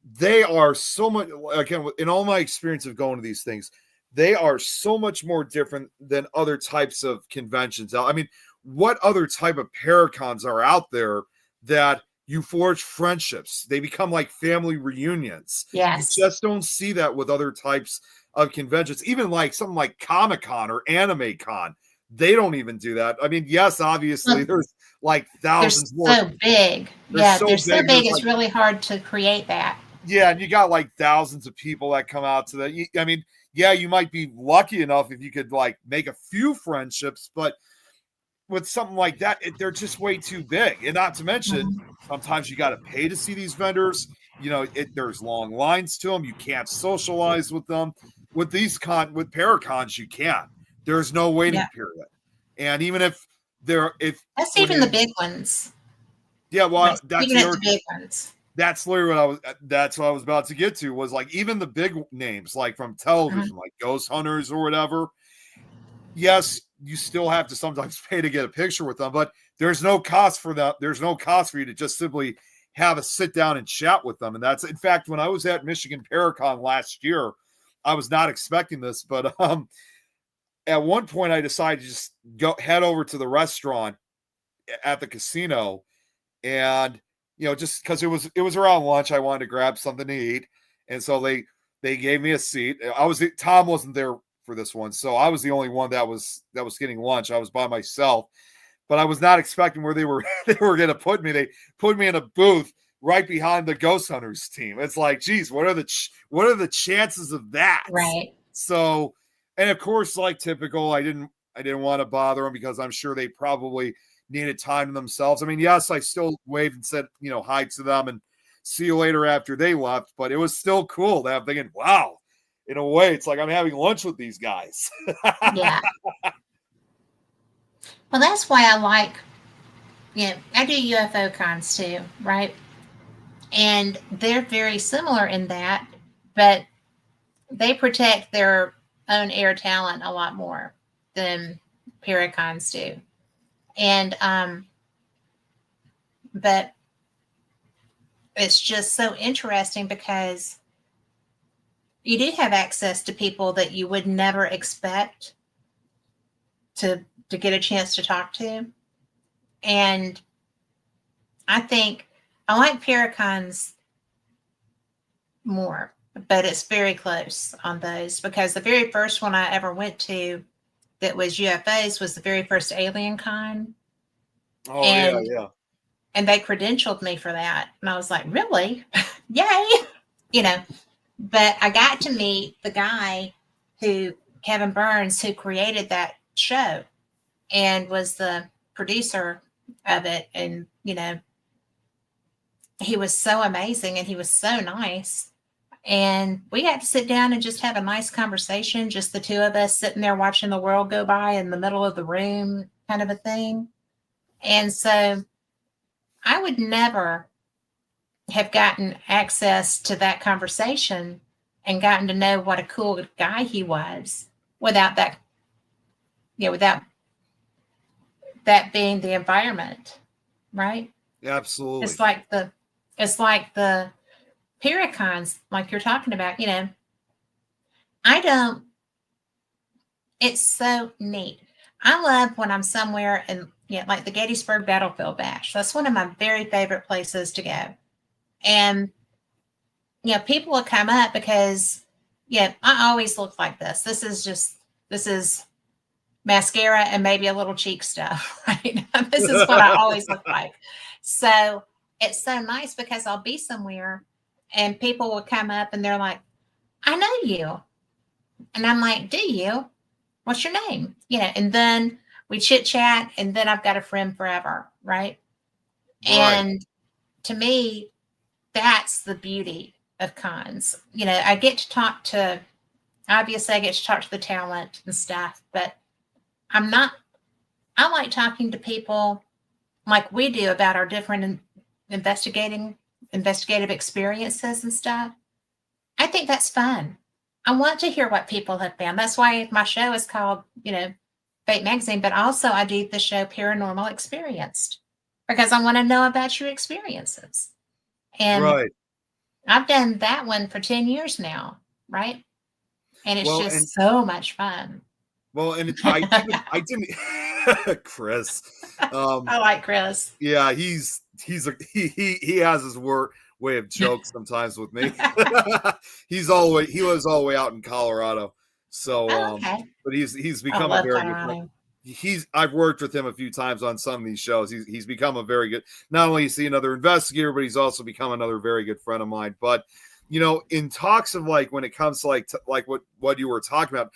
they are so much, again, in all my experience of going to these things, they are so much more different than other types of conventions. I mean, what other type of paracons are out there that you forge friendships? They become like family reunions. You Yes. just don't see that with other types of conventions, even like something like Comic Con or Anime Con. They don't even do that. I mean, yes, obviously, Well, there's like they're thousands more. so big. They're Yeah, so they're so big. big, There's it's like, really hard to create that. yeah, and you got like thousands of people that come out to that. I mean, yeah, you might be lucky enough if you could like make a few friendships, but with something like that, they're just way too big. And not to mention, sometimes you got to pay to see these vendors. There's long lines to them. You can't socialize with them. With with Paracons, you can. There's no waiting period. And even if that's even the big ones. Yeah, well, that's the big ones. That's literally that's what I was about to get to, was like even the big names, like from television, like Ghost Hunters or whatever. Yes, you still have to sometimes pay to get a picture with them, but there's no cost for that. There's no cost for you to just simply have a sit down and chat with them. And that's, in fact, when I was at Michigan Paracon last year, I was not expecting this, but at one point I decided to just head over to the restaurant at the casino, and just because it was around lunch, I wanted to grab something to eat, and so they gave me a seat. Tom wasn't there for this one, so I was the only one that was getting lunch. I was by myself, but I was not expecting where they were going to put me. They put me in a booth right behind the Ghost Hunters team. It's like, geez, what are the chances of that? Right. So, and of course, like typical, I didn't want to bother them because I'm sure they probably needed time to themselves. I mean, yes, I still waved and said, hi to them and see you later after they left, but it was still cool that I'm thinking, wow, in a way, it's like I'm having lunch with these guys. Yeah. Well, that's why I like, I do UFO cons too, right? And they're very similar in that, but they protect their own air talent a lot more than Paracons do. And, but it's just so interesting because you do have access to people that you would never expect to get a chance to talk to. And I think I like Paracons more, but it's very close on those, because the very first one I ever went to that was UFOs was the very first Alien Con. Oh, yeah. And they credentialed me for that. And I was like, really? Yay. But I got to meet the guy Kevin Burns, who created that show and was the producer of it. And, he was so amazing and he was so nice. And we got to sit down and just have a nice conversation, just the two of us sitting there watching the world go by in the middle of the room, kind of a thing. And so I would never have gotten access to that conversation and gotten to know what a cool guy he was without that, without that being the environment, right? Absolutely. It's like the Paracons, like you're talking about, it's so neat. I love when I'm somewhere and like the Gettysburg Battlefield Bash. That's one of my very favorite places to go. And, people will come up because, I always look like this. This is mascara and maybe a little cheek stuff, right? This is what I always look like. So it's so nice because I'll be somewhere and people will come up and they're like, I know you. And I'm like, do you? What's your name? And then we chit chat, and then I've got a friend forever, right? And to me, that's the beauty of cons. I get to talk to, obviously I get to talk to the talent and stuff, but I like talking to people like we do about our different investigative experiences and stuff. I think that's fun. I want to hear what people have found. That's why my show is called, Fate Magazine, but also I do the show Paranormal Experienced because I want to know about your experiences. And I've done that one for 10 years now, right? And it's so much fun. Well, and I didn't Chris. I like Chris. Yeah, he has his way of jokes sometimes with me. He was all the way out in Colorado. So but he's become a very good friend. I've worked with him a few times on some of these shows. He's become a very good, not only is he another investigator, but he's also become another very good friend of mine. But in talks of like when it comes to like what you were talking about,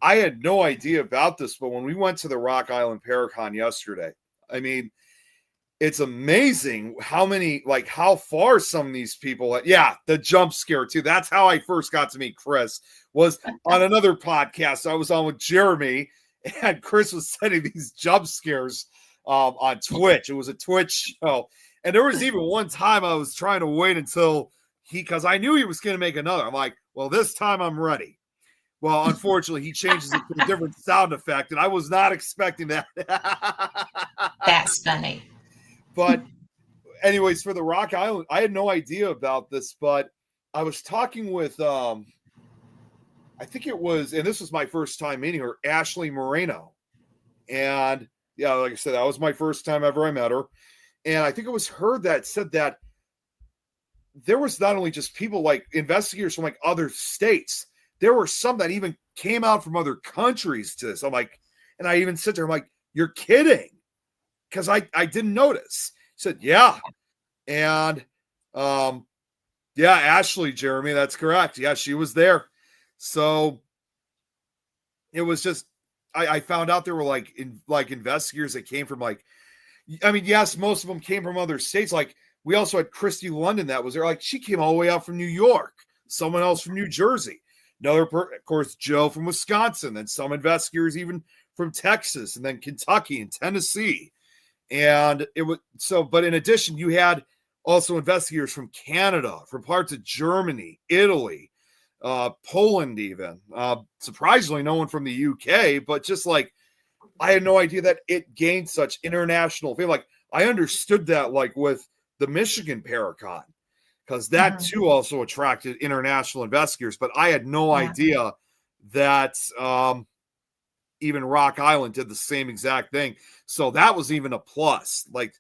I had no idea about this, but when we went to the Rock Island Paracon yesterday, I mean, it's amazing how far some of these people, yeah, the jump scare too. That's how I first got to meet Chris, was on another podcast I was on with Jeremy, and Chris was sending these jump scares on Twitch. It was a Twitch show. And there was even one time I was trying to wait until because I knew he was going to make another. I'm like, well, this time I'm ready. Well, unfortunately, he changes it to a different sound effect, and I was not expecting that. That's funny. But anyways, for the Rock Island, I had no idea about this, but I was talking with, I think it was, and this was my first time meeting her, Ashley Moreno. And yeah, like I said, that was my first time ever I met her. And I think it was her that said that there was not only just people like investigators from like other states, there were some that even came out from other countries to this. I'm like, and I even said to her, I'm like, you're kidding. Because I didn't notice. He said, yeah. And yeah, Ashley, Jeremy, that's correct. Yeah, she was there. So it was just, I found out there were like investigators that came from like, I mean, yes, most of them came from other states. Like we also had Christy London that was there. Like she came all the way out from New York. Someone else from New Jersey. Of course, Joe from Wisconsin. Then some investigators even from Texas, and then Kentucky and Tennessee. And it was so, but in addition, you had also investigators from Canada, from parts of Germany, Italy, Poland, even. Surprisingly, no one from the UK, but just like I had no idea that it gained such international fame. Like I understood that, like with the Michigan Paracon, because that too also attracted international investigators, but I had no idea that even Rock Island did the same exact thing. So that was even a plus. Like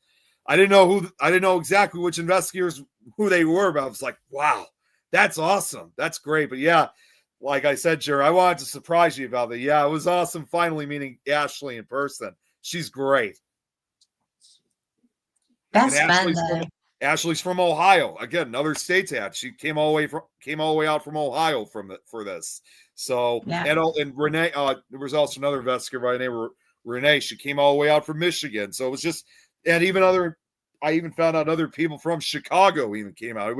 I didn't know exactly which investigators, who they were, but I was like, wow, that's awesome. That's great. But yeah, like I said, Jerry, I wanted to surprise you about that. Yeah, it was awesome finally meeting Ashley in person. She's great. That's fun, Ashley's from Ohio. Again, another state ad. She came all the way out from Ohio for this. So and Renee, there was also another investigator by the name of Renee. She came all the way out from Michigan. So it was just, and I even found out other people from Chicago even came out. It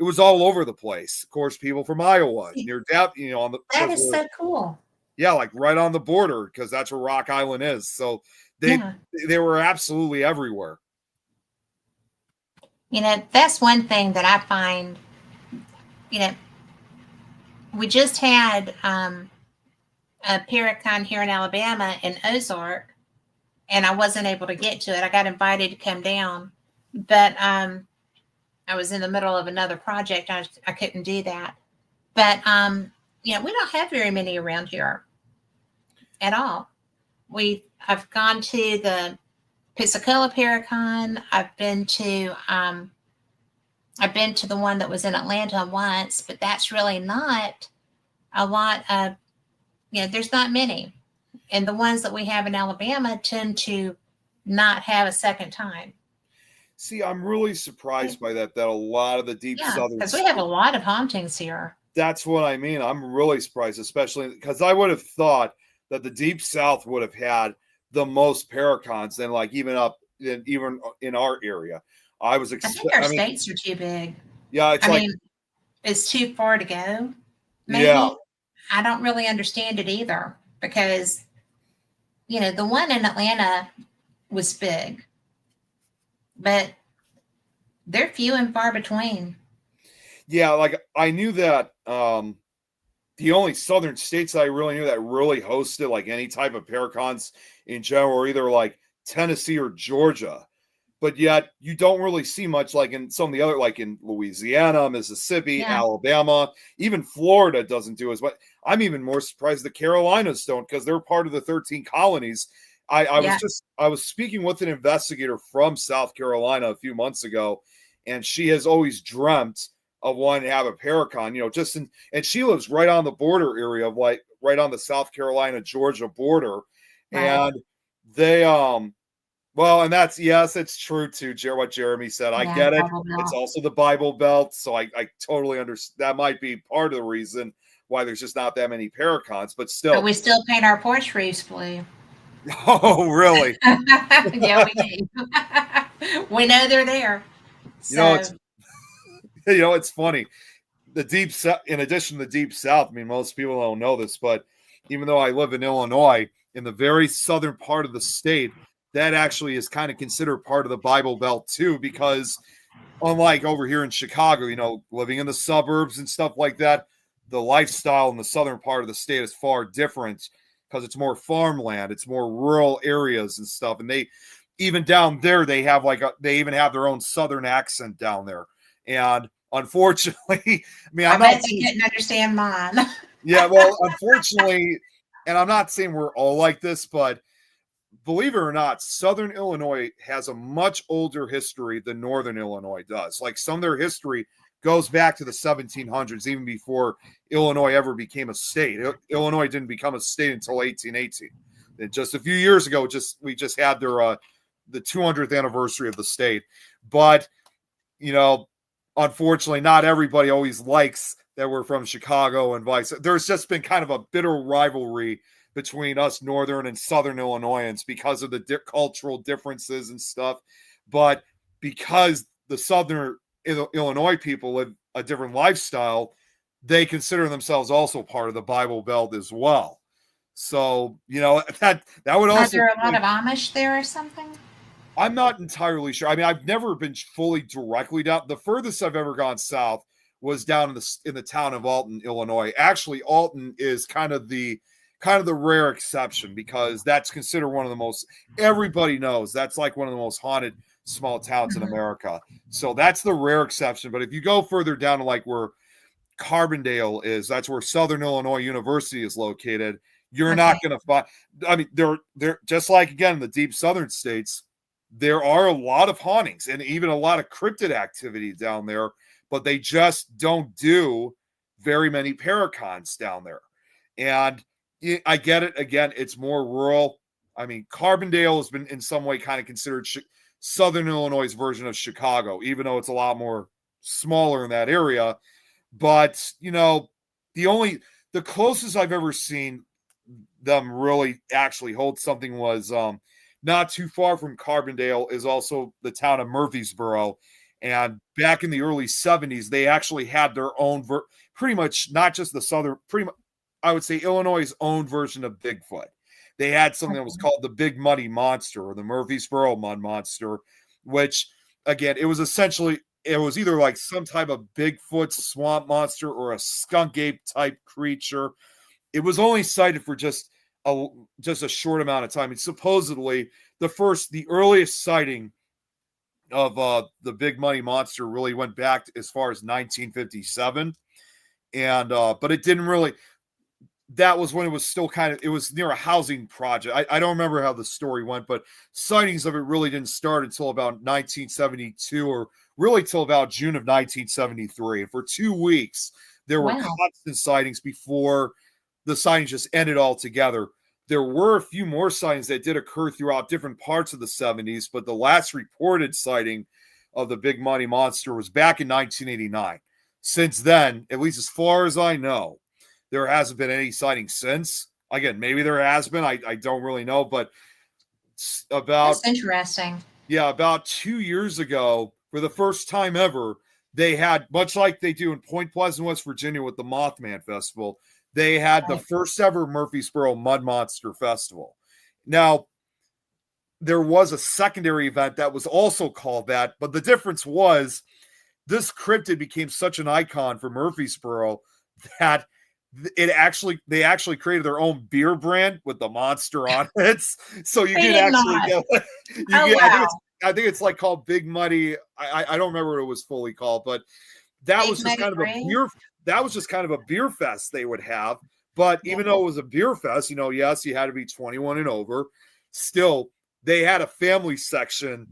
was all over the place. Of course, people from Iowa near that is so cool. Yeah, like right on the border, because that's where Rock Island is. So they were absolutely everywhere. That's one thing that I find, we just had a Paracon here in Alabama in Ozark, and I wasn't able to get to it. I got invited to come down, but I was in the middle of another project. I couldn't do that. But, we don't have very many around here at all. I've gone to the Pensacola Paracon. I've been to the one that was in Atlanta once, but that's really not a lot of, there's not many. And the ones that we have in Alabama tend to not have a second time. See, I'm really surprised by that a lot of the deep southern, because we have a lot of hauntings here. That's what I mean. I'm really surprised, especially because I would have thought that the deep south would have had the most Paracons than like even in our area. I think our states are too big. Yeah, it's too far to go. Maybe. Yeah. I don't really understand it either because, the one in Atlanta was big, but they're few and far between. Yeah, like I knew that the only southern states I really knew that really hosted like any type of Paracons in general were either like Tennessee or Georgia. But yet you don't really see much like in some of the other, like in Louisiana, Mississippi, Alabama, even Florida doesn't do as much. I'm even more surprised the Carolinas don't, because they're part of the 13 colonies. I was speaking with an investigator from South Carolina a few months ago, and she has always dreamt of wanting to have a Paracon, and she lives right on the border area of like right on the South Carolina, Georgia border. Right. And they, well, and it's true too, what Jeremy said. I get it. It's also the Bible Belt. So I totally understand. That might be part of the reason why there's just not that many paracons, but But still. we still paint our porch roofs blue. Oh, really? Yeah, we do. We know they're there. You know, So it's funny. The deep south, in addition to the deep south, I mean, most people don't know this, but even though I live in Illinois, in the very southern part of the state, that actually is kind of considered part of the Bible Belt too, because unlike over here in Chicago, living in the suburbs and stuff like that, the lifestyle in the southern part of the state is far different because it's more farmland, it's more rural areas and stuff. And they, even down there, they have they even have their own southern accent down there. And unfortunately, I mean, I bet they couldn't understand mine. Yeah, well, unfortunately, and I'm not saying we're all like this, but believe it or not, Southern Illinois has a much older history than Northern Illinois does. Like some of their history goes back to the 1700s, even before Illinois ever became a state. Illinois didn't become a state until 1818. And just a few years ago, we just had the 200th anniversary of the state. But, unfortunately, not everybody always likes that we're from Chicago and vice. There's just been kind of a bitter rivalry between us Northern and Southern Illinoisans because of the cultural differences and stuff. But because the Southern Illinois people live a different lifestyle, they consider themselves also part of the Bible Belt as well. So, that would also... Is there a lot of Amish there or something? I'm not entirely sure. I mean, I've never been fully directly down. The furthest I've ever gone south was down in the town of Alton, Illinois. Actually, Alton is kind of the rare exception because that's considered one of the most, everybody knows that's like one of the most haunted small towns in America. So that's the rare exception. But if you go further down to like where Carbondale is, that's where Southern Illinois University is located. You're not going to find, I mean, they're just like, again, in the deep southern states, there are a lot of hauntings and even a lot of cryptid activity down there, but they just don't do very many paracons down there. And I get it. Again, it's more rural. I mean, Carbondale has been in some way kind of considered Southern Illinois' version of Chicago, even though it's a lot more smaller in that area. But, the closest I've ever seen them really actually hold something was not too far from Carbondale is also the town of Murfreesboro. And back in the early 70s, they actually had their own, pretty much not just the southern, pretty much, I would say Illinois' own version of Bigfoot. They had something that was called the Big Muddy Monster or the Murfreesboro Mud Monster, which, again, it was either like some type of Bigfoot swamp monster or a skunk ape type creature. It was only cited for just a short amount of time. And supposedly the earliest sighting of the Big Muddy Monster really went back as far as 1957. And but it didn't really, that was when it was still it was near a housing project. I don't remember how the story went, but sightings of it really didn't start until about 1972 or really till about June of 1973. And for 2 weeks, there were constant sightings before the sightings just ended altogether. There were a few more sightings that did occur throughout different parts of the 70s, but the last reported sighting of the Big Muddy Monster was back in 1989. Since then, at least as far as I know, there hasn't been any sighting since. Again, maybe there has been. I don't really know, but That's interesting. Yeah, about 2 years ago, for the first time ever, they had, much like they do in Point Pleasant, West Virginia with the Mothman Festival, they had the first ever Murfreesboro Mud Monster Festival. Now, there was a secondary event that was also called that, but the difference was this cryptid became such an icon for Murfreesboro that they actually created their own beer brand with the monster on it. So you can actually get, I think it's like called Big Muddy. I don't remember what it was fully called, but that was just kind of a beer. That was just kind of a beer fest they would have. But even though it was a beer fest, yes, you had to be 21 and over. Still, they had a family section,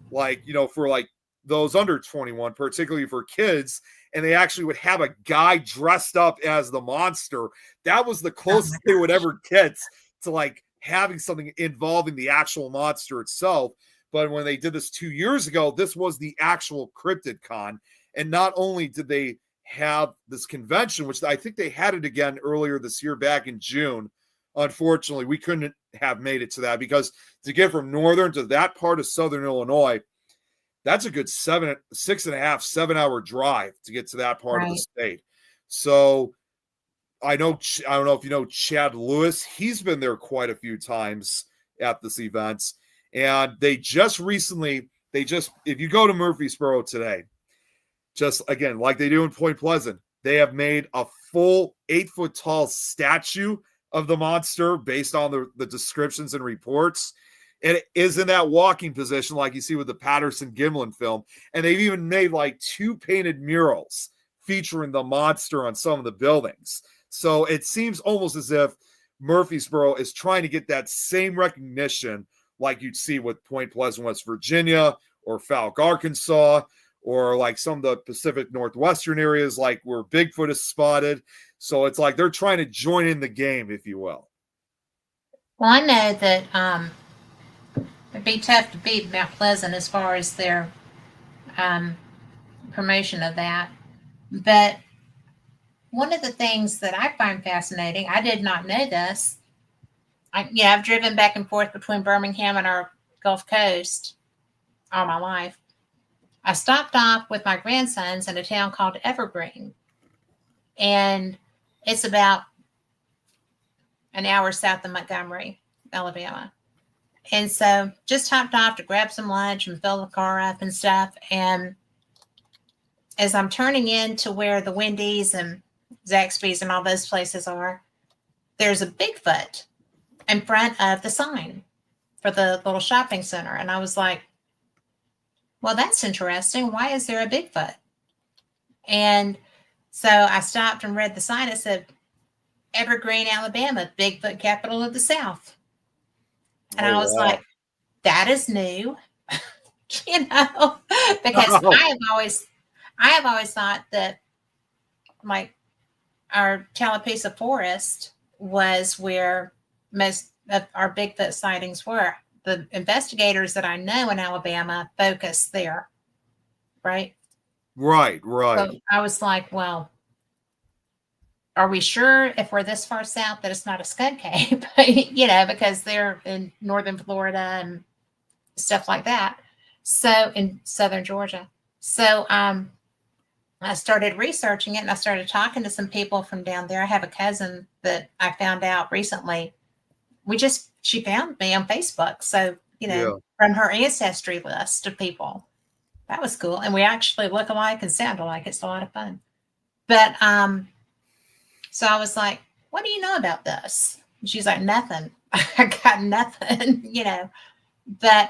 for like those under 21, particularly for kids. And they actually would have a guy dressed up as the monster. That was the closest they would ever get to like having something involving the actual monster itself. But when they did this 2 years ago, this was the actual Cryptid Con. And not only did they have this convention, which I think they had it again earlier this year, back in June. Unfortunately, we couldn't have made it to that because to get from northern to that part of southern Illinois, that's a good 6.5, 7 hour drive to get to that part of the Right. state. So I don't know if you know Chad Lewis. He's been there quite a few times at this event. And if you go to Murfreesboro today, just again, like they do in Point Pleasant, they have made a full 8-foot tall statue of the monster based on the descriptions and reports. And it is in that walking position, like you see with the Patterson Gimlin film. And they've even made like 2 painted murals featuring the monster on some of the buildings. So it seems almost as if Murfreesboro is trying to get that same recognition like you'd see with Point Pleasant, West Virginia, or Falk, Arkansas, or like some of the Pacific Northwestern areas, like where Bigfoot is spotted. So it's like they're trying to join in the game, if you will. Well, I know that it'd be tough to beat Mount Pleasant as far as their um, promotion of that. But one of the things that I find fascinating, I did not know this. I've driven back and forth between Birmingham and our Gulf Coast all my life. I stopped off with my grandsons in a town called Evergreen, and it's about an hour south of Montgomery, Alabama. And so just hopped off to grab some lunch and fill the car up and stuff. And as I'm turning into where the Wendy's and Zaxby's and all those places are, there's a Bigfoot in front of the sign for the little shopping center. And I was like, well, that's interesting. Why is there a Bigfoot? And so I stopped and read the sign. It said, Evergreen, Alabama, Bigfoot capital of the South. And I was like, that is new, because I have always thought that like our Talapisa Forest was where most of our Bigfoot sightings were. The investigators that I know in Alabama focus there, right? Right. So I was like, well, are we sure if we're this far south that it's not a skunk cave? Because they're in northern Florida and stuff like that. So in southern Georgia. So I started researching it and I started talking to some people from down there. I have a cousin that I found out recently. She found me on Facebook. So, from her ancestry list of people. That was cool. And we actually look alike and sound alike. It's a lot of fun. But so I was like, what do you know about this? And she's like, nothing. I got nothing, But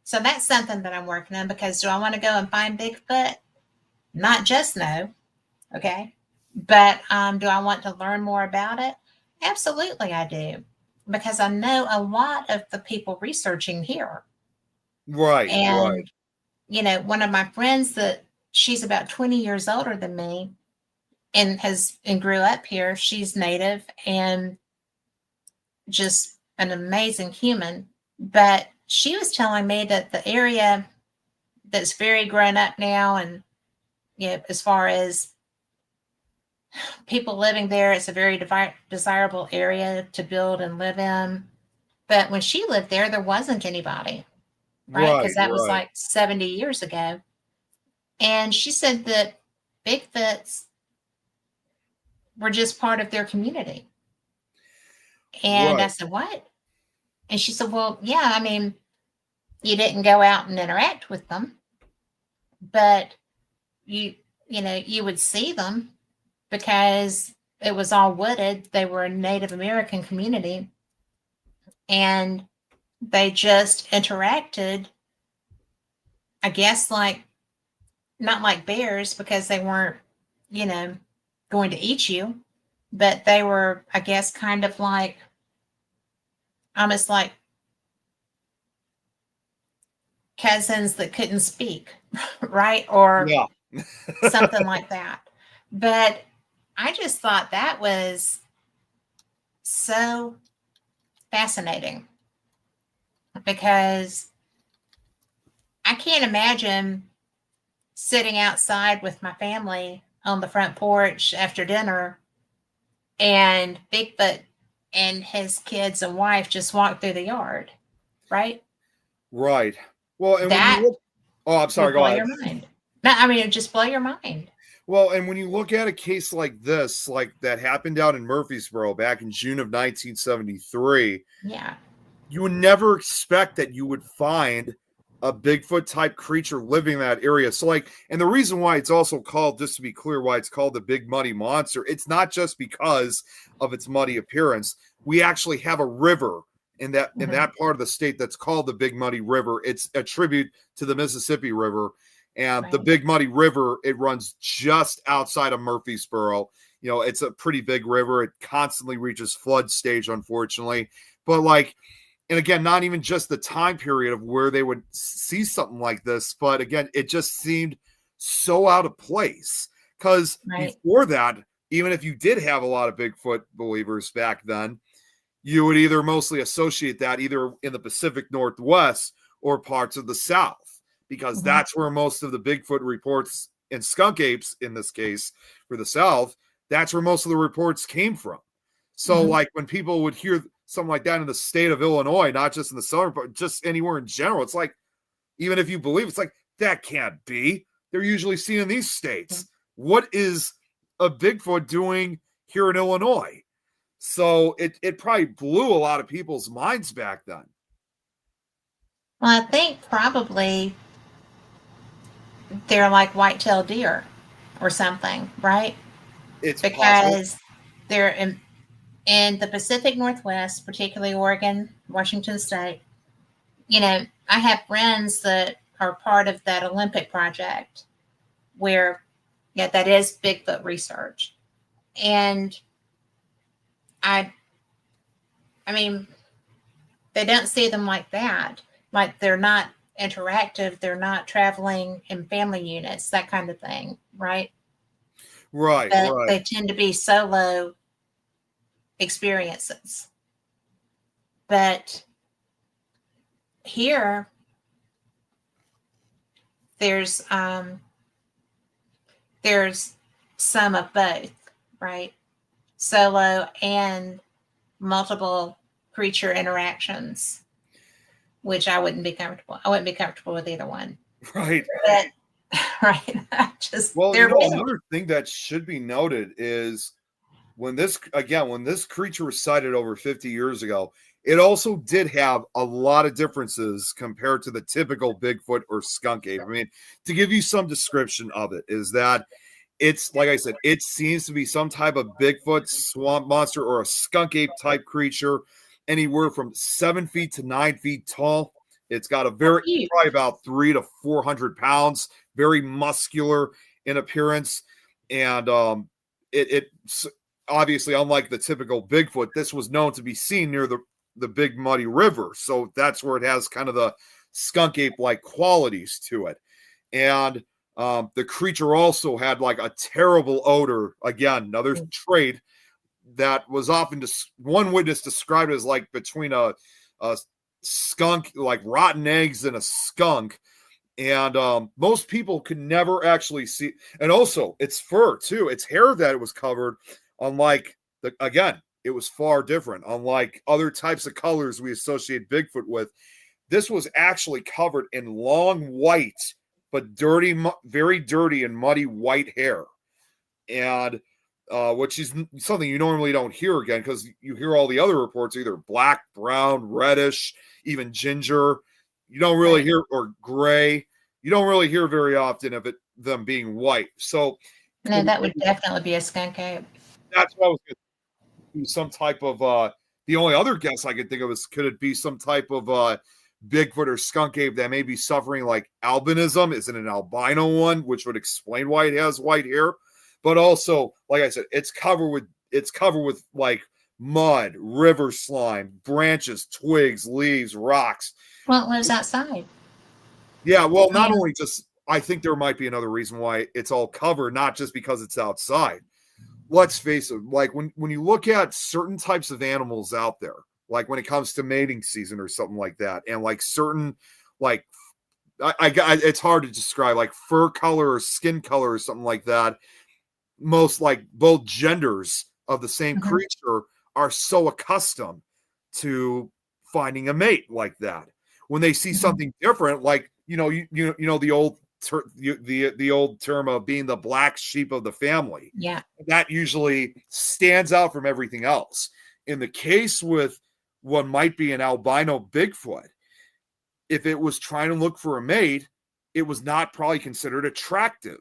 so that's something that I'm working on, because do I want to go and find Bigfoot? Not just no. Okay. But do I want to learn more about it? Absolutely, I do. Because I know a lot of the people researching here. Right. And, one of my friends she's about 20 years older than me and grew up here. She's native and just an amazing human. But she was telling me that the area that's very grown up now, and, as far as people living there, it's a very desirable area to build and live in. But when she lived there wasn't anybody, right? Because that was like 70 years ago. And she said that Bigfoots were just part of their community. And I said, what? And she said, well, yeah, I mean, you didn't go out and interact with them, but you would see them because it was all wooded. They were a Native American community, and they just interacted, I guess, not like bears, because they weren't, going to eat you, but they were, I guess, kind of like, almost like cousins that couldn't speak, right? Or something like that. But I just thought that was so fascinating, because I can't imagine sitting outside with my family on the front porch after dinner, and Bigfoot and his kids and wife just walked through the yard, right? Right. Well, and when you That look, oh, I'm sorry, would go blow ahead. your mind. No, I mean, it would just blow your mind. Well, and when you look at a case like this, like that happened out in Murfreesboro back in June of 1973, Yeah. you would never expect that you would find a Bigfoot type creature living in that area. So, like, and the reason why it's also called, just to be clear, why it's called the Big Muddy Monster, it's not just because of its muddy appearance. We actually have a river in that part of the state that's called the Big Muddy River. It's a tribute to the Mississippi River. And the Right. Big Muddy River, it runs just outside of Murfreesboro. You know, it's a pretty big river. It constantly reaches flood stage, unfortunately. But like, and again, not even just the time period of where they would see something like this, but again, it just seemed so out of place. Because Right. before that, even if you did have a lot of Bigfoot believers back then, you would either mostly associate that either in the Pacific Northwest or parts of the South, because Mhm. that's where most of the Bigfoot reports, and skunk apes in this case for the South, that's where most of the reports came from. So, Mhm. like, when people would hear something like that in the state of Illinois, not just in the southern, but just anywhere in general, it's like, even if you believe, it's like, that can't be. They're usually seen in these states. What is a Bigfoot doing here in Illinois? So it probably blew a lot of people's minds back then. Well, I think probably they're like white-tailed deer or something, right? It's possible. Because they're in the Pacific Northwest, particularly Oregon, Washington State. You know, I have friends that are part of that Olympic project where, yeah, that is Bigfoot research. And I, I mean, they don't see them like that. Like they're not interactive. They're not traveling in family units, that kind of thing, right? Right, But right. they tend to be solo experiences. But here, there's um, there's some of both, right? Solo and multiple creature interactions, which I wouldn't be comfortable. I wouldn't be comfortable with either one. Right. But right, I just Well, they're big. another thing that should be noted is when this creature was sighted over 50 years ago, it also did have a lot of differences compared to the typical Bigfoot or skunk ape. I mean, to give you some description of it, is that it's like I said, it seems to be some type of Bigfoot, swamp monster, or a skunk ape type creature, anywhere from 7 feet to 9 feet tall. It's got a very Cute. probably about 300 to 400 pounds, very muscular in appearance, and it's obviously unlike the typical Bigfoot. This was known to be seen near the Big Muddy River, so that's where it has kind of the skunk ape like qualities to it, and the creature also had like a terrible odor. Again, another trait that was often one witness described as like between a skunk, like rotten eggs, and a skunk. And most people could never actually see. And also, its fur too, its hair that it was covered. Unlike again, it was far different. Unlike other types of colors we associate Bigfoot with, this was actually covered in long white but dirty, very dirty and muddy white hair, and which is something you normally don't hear again, because you hear all the other reports either black, brown, reddish, even ginger. You don't really Right. hear, or gray. You don't really hear very often of them being white. So No, that would definitely be a skunk ape. that's what I was going to do. Some type of the only other guess I could think of is, could it be some type of Bigfoot or skunk ape that may be suffering like albinism? Is it an albino one, which would explain why it has white hair? But also, like I said, it's covered with like mud, river slime, branches, twigs, leaves, rocks. Well, it lives outside. Yeah, well, I not mean, only just, I think there might be another reason why it's all covered, not just because it's outside. Let's face it, like when you look at certain types of animals out there, like when it comes to mating season or something like that, and like certain, like it's hard to describe, like fur color or skin color or something like that. most like both genders of the same Mhm. creature are so accustomed to finding a mate like that. When they see Mhm. something different, like you know the old the old term of being the black sheep of the family, Yeah. that usually stands out from everything else. In the case with what might be an albino Bigfoot, if it was trying to look for a mate, it was not probably considered attractive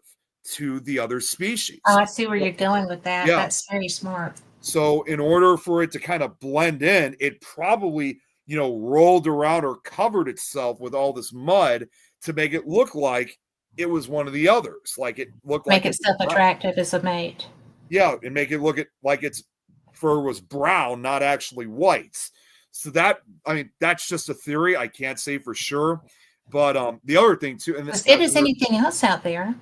to the other Oh, species. I see where you're going with that. Yeah. That's very smart. So in order for it to kind of blend in, it probably, rolled around or covered itself with all this mud to make it look like it was one of the others. Like it looked Make like it it was brown. self-attractive as a mate. Yeah, and make it look like its fur was brown, not actually white. So that, I mean, that's just a theory. I can't say for sure. But the other thing too, and As good that's as anything else out there.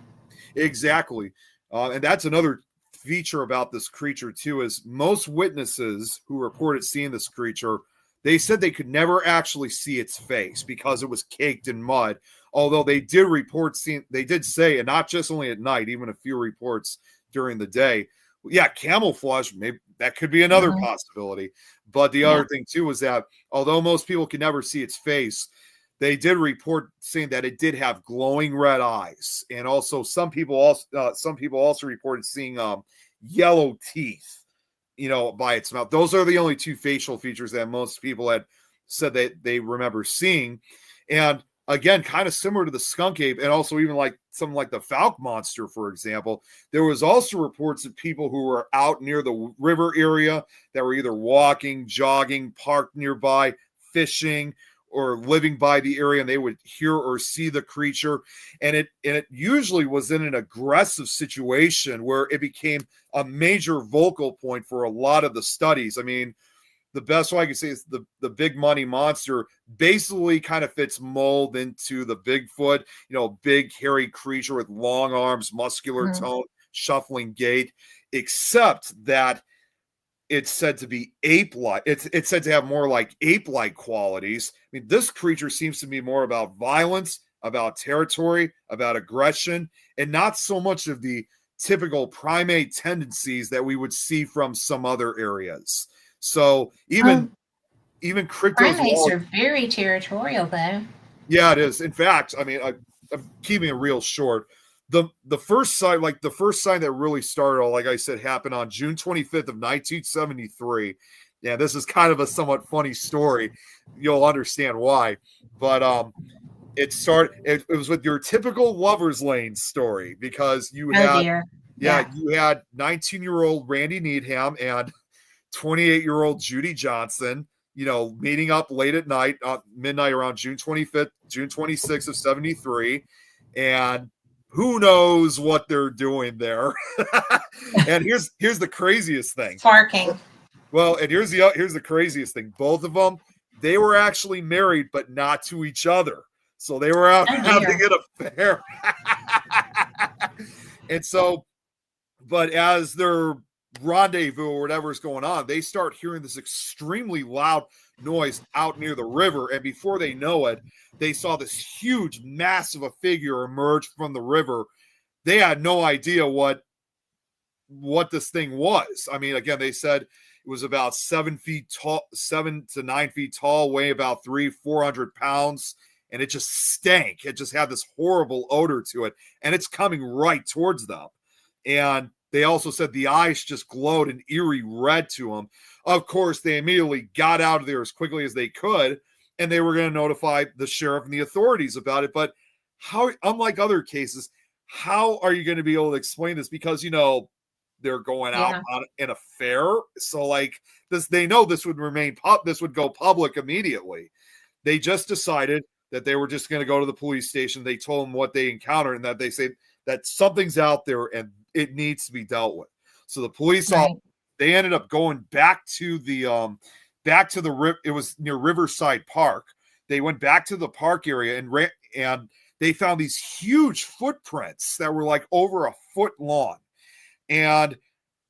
exactly, and that's another feature about this creature too, is most witnesses who reported seeing this creature, they said they could never actually see its face because it was caked in mud. Although they did report seeing, they did say, and not just only at night, even a few reports during the day. Yeah, camouflage, maybe that could be another Mhm. possibility. But the Yeah. other thing too was that although most people can never see its face, they did report saying that it did have glowing red eyes, and also some people also reported seeing yellow teeth, by its mouth. Those are the only two facial features that most people had said that they remember seeing, and again, kind of similar to the skunk ape, and also even like something like the Falk monster, for example. There was also reports of people who were out near the river area that were either walking, jogging, parked nearby, fishing, or living by the area, and they would hear or see the creature, and it usually was in an aggressive situation where it became a major vocal point for a lot of the studies. I mean, the best way I can say is the big money monster basically kind of fits mold into the Bigfoot, big hairy creature with long arms, muscular Mhm. tone, shuffling gait, except that it's said to be ape-like. It's said to have more like ape-like qualities. I mean, this creature seems to be more about violence, about territory, about aggression, and not so much of the typical primate tendencies that we would see from some other areas. So even Um, primates cryptozoology, are very territorial, though. yeah, it is. In fact, I mean, I'm keeping it real short. The first sign, like the first sign that really started, like I said, happened on June 25th of 1973. Yeah, this is kind of a somewhat funny story. You'll understand why. But it was with your typical lover's lane story, because Oh dear. Yeah. you had 19-year-old Randy Needham and 28-year-old Judy Johnson, meeting up late at night, midnight around June 25th, June 26th of 73. And who knows what they're doing there. And here's the craziest thing. Sparking. Well, and here's the craziest thing. Both of them, they were actually married, but not to each other. So they were out Oh having dear. an affair. And so, but as their rendezvous or whatever is going on, they start hearing this extremely loud noise out near the river. And before they know it, they saw this huge, massive figure emerge from the river. They had no idea what this thing was. I mean, again, they said it was about 7 feet tall, 7 to 9 feet tall, weigh about 400 pounds, and it just stank. It just had this horrible odor to it, and it's coming right towards them. And they also said the eyes just glowed an eerie red to them. Of course, they immediately got out of there as quickly as they could, and they were going to notify the sheriff and the authorities about it. But how, unlike other cases, how are you going to be able to explain this? Because, they're going out Yeah. on an affair. So like this, they know this would this would go public immediately. They just decided that they were just going to go to the police station. They told them what they encountered, and that they say that something's out there and it needs to be dealt with. So the police all Right. they ended up going back to the it was near Riverside Park. They went back to the park area and they found these huge footprints that were like over a foot long. And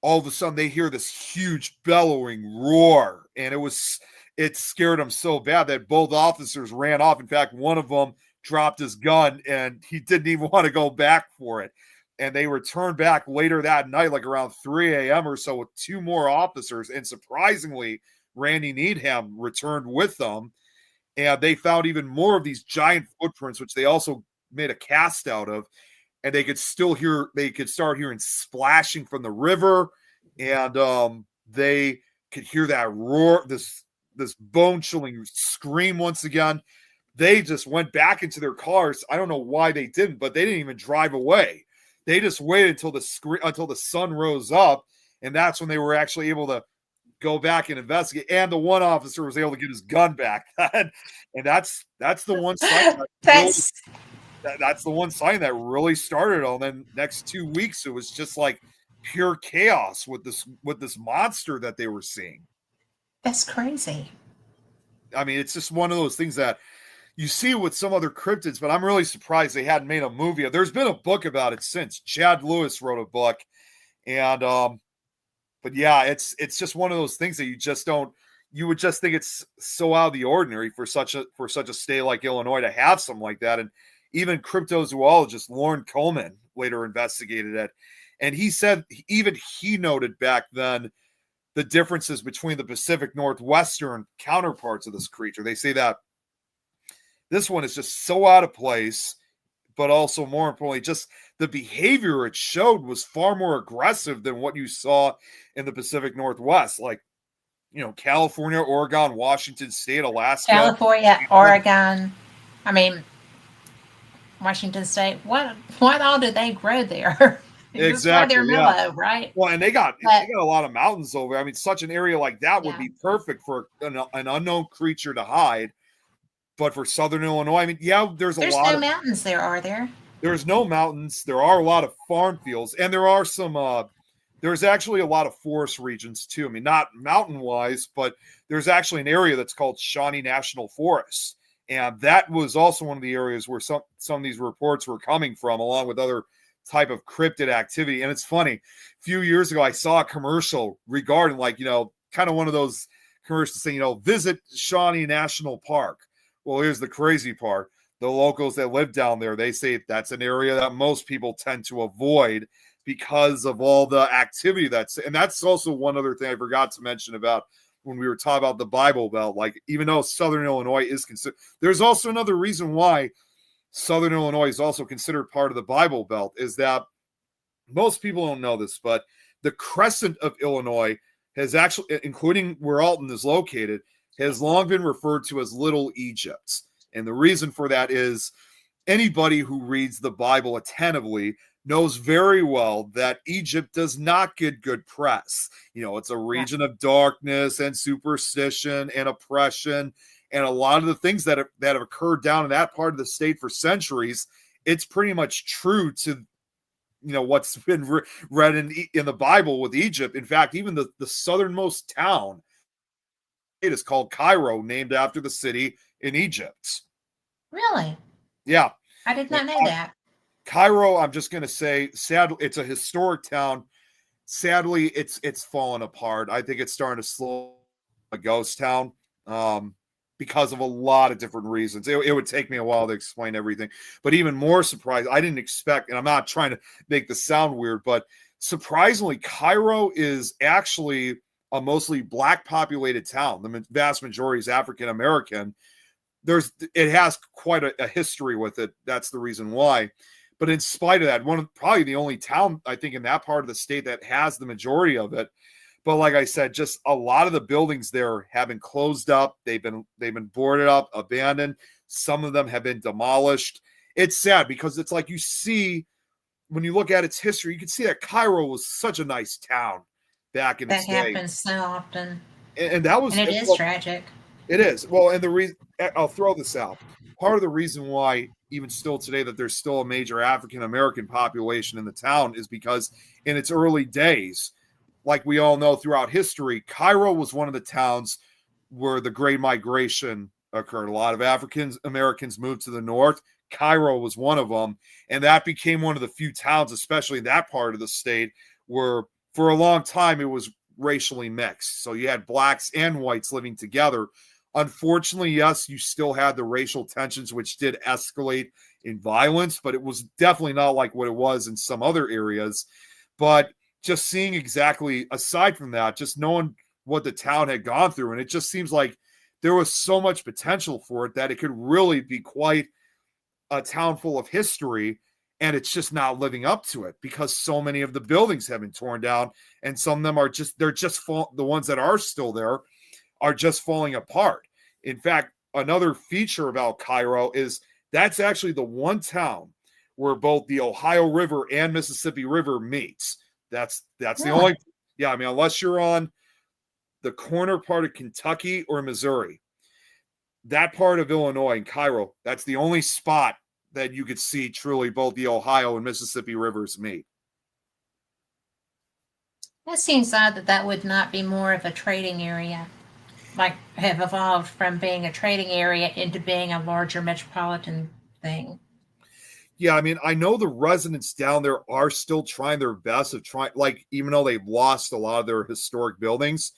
all of a sudden they hear this huge bellowing roar, and it scared them so bad that both officers ran off. In fact, one of them dropped his gun and he didn't even want to go back for it. and they returned back later that night, like around 3 a.m. or so, with 2 more officers. And surprisingly, Randy Needham returned with them, and they found even more of these giant footprints, which they also made a cast out of. And they could start hearing splashing from the river, and they could hear that roar, this bone-chilling scream once again. They just went back into their cars. I don't know why they didn't, but they didn't even drive away. They just waited until the sun rose up, and that's when they were actually able to go back and investigate. And the one officer was able to get his gun back. And that's the one sign that's the one sign that really started on. Then next 2 weeks, it was just like pure chaos with this monster that they were seeing. That's crazy. I mean, it's just one of those things that you see with some other cryptids, but I'm really surprised they hadn't made a movie. There's been a book about it since. Chad Lewis wrote a book, and but yeah, it's just one of those things that you would just think it's so out of the ordinary for such a state like Illinois to have something like that. And even cryptozoologist Lauren Coleman later investigated it, and he said even he noted back then the differences between the Pacific Northwestern counterparts of this creature. They say that this one is just so out of place, but also more importantly, just the behavior it showed was far more aggressive than what you saw in the Pacific Northwest, like, California, Oregon, Washington State, Alaska. California, Oregon. I mean, Washington State. What all do they grow there? Exactly. Their mellow, right? Well, and they got a lot of mountains over. I mean, such an area like that would be perfect for an unknown creature to hide. But for Southern Illinois, I mean, there's no mountains there, are there? There's no mountains. There are a lot of farm fields, and there are some. There's actually a lot of forest regions too. I mean, not mountain-wise, but there's actually an area that's called Shawnee National Forest, and that was also one of the areas where some of these reports were coming from, along with other type of cryptid activity. And it's funny, a few years ago, I saw a commercial regarding, like, kind of one of those commercials saying, visit Shawnee National Park. Well, here's the crazy part. The locals that live down there, they say that's an area that most people tend to avoid because of all the activity and that's also one other thing I forgot to mention about when we were talking about the Bible Belt. Like, even though Southern Illinois is considered, there's also another reason why Southern Illinois is also considered part of the Bible Belt, is that most people don't know this, but the crescent of Illinois has actually, including where Alton is located, has long been referred to as Little Egypt. And the reason for that is anybody who reads the Bible attentively knows very well that Egypt does not get good press. It's a region of darkness and superstition and oppression, and a lot of the things that have occurred down in that part of the state for centuries, it's pretty much true to what's been read in the Bible with Egypt. In fact, even the southernmost town, it is called Cairo, named after the city in Egypt. Really? Yeah. I did not know that. Cairo, I'm just going to say, sadly, it's a historic town. Sadly, it's fallen apart. I think it's starting to slow a ghost town because of a lot of different reasons. It would take me a while to explain everything. But even more surprised, I didn't expect, and I'm not trying to make this sound weird, but surprisingly, Cairo is actually a mostly Black populated town. The vast majority is African American. It has quite a history with it. That's the reason why. But in spite of that, probably the only town, I think, in that part of the state that has the majority of it. But like I said, just a lot of the buildings there have been closed up. They've been boarded up, abandoned. Some of them have been demolished. It's sad because it's like you see, when you look at its history, you can see that Cairo was such a nice town back in its day. That happens so often. And that was... And it is tragic. It is. Well, and the reason... I'll throw this out. Part of the reason why, even still today, that there's still a major African-American population in the town is because in its early days, like we all know throughout history, Cairo was one of the towns where the Great Migration occurred. A lot of African Americans moved to the north. Cairo was one of them. And that became one of the few towns, especially in that part of the state, where for a long time it was racially mixed. So you had blacks and whites living together. Unfortunately, yes, you still had the racial tensions, which did escalate in violence, but it was definitely not like what it was in some other areas. But just seeing exactly, aside from that, just knowing what the town had gone through, and it just seems like there was so much potential for it that it could really be quite a town full of history, and it's just not living up to it because so many of the buildings have been torn down, and some of them are just the ones that are still there are just falling apart. In fact, another feature about Cairo is that's actually the one town where both the Ohio River and Mississippi River meets. That's the only, yeah, I mean, unless you're on the corner part of Kentucky or Missouri, that part of Illinois and Cairo, that's the only spot that you could see truly both the Ohio and Mississippi rivers meet. That seems odd that would not be more of a trading area, like have evolved from being a trading area into being a larger metropolitan thing. Yeah, I mean, I know the residents down there are still trying their best of trying, like, even though they've lost a lot of their historic buildings,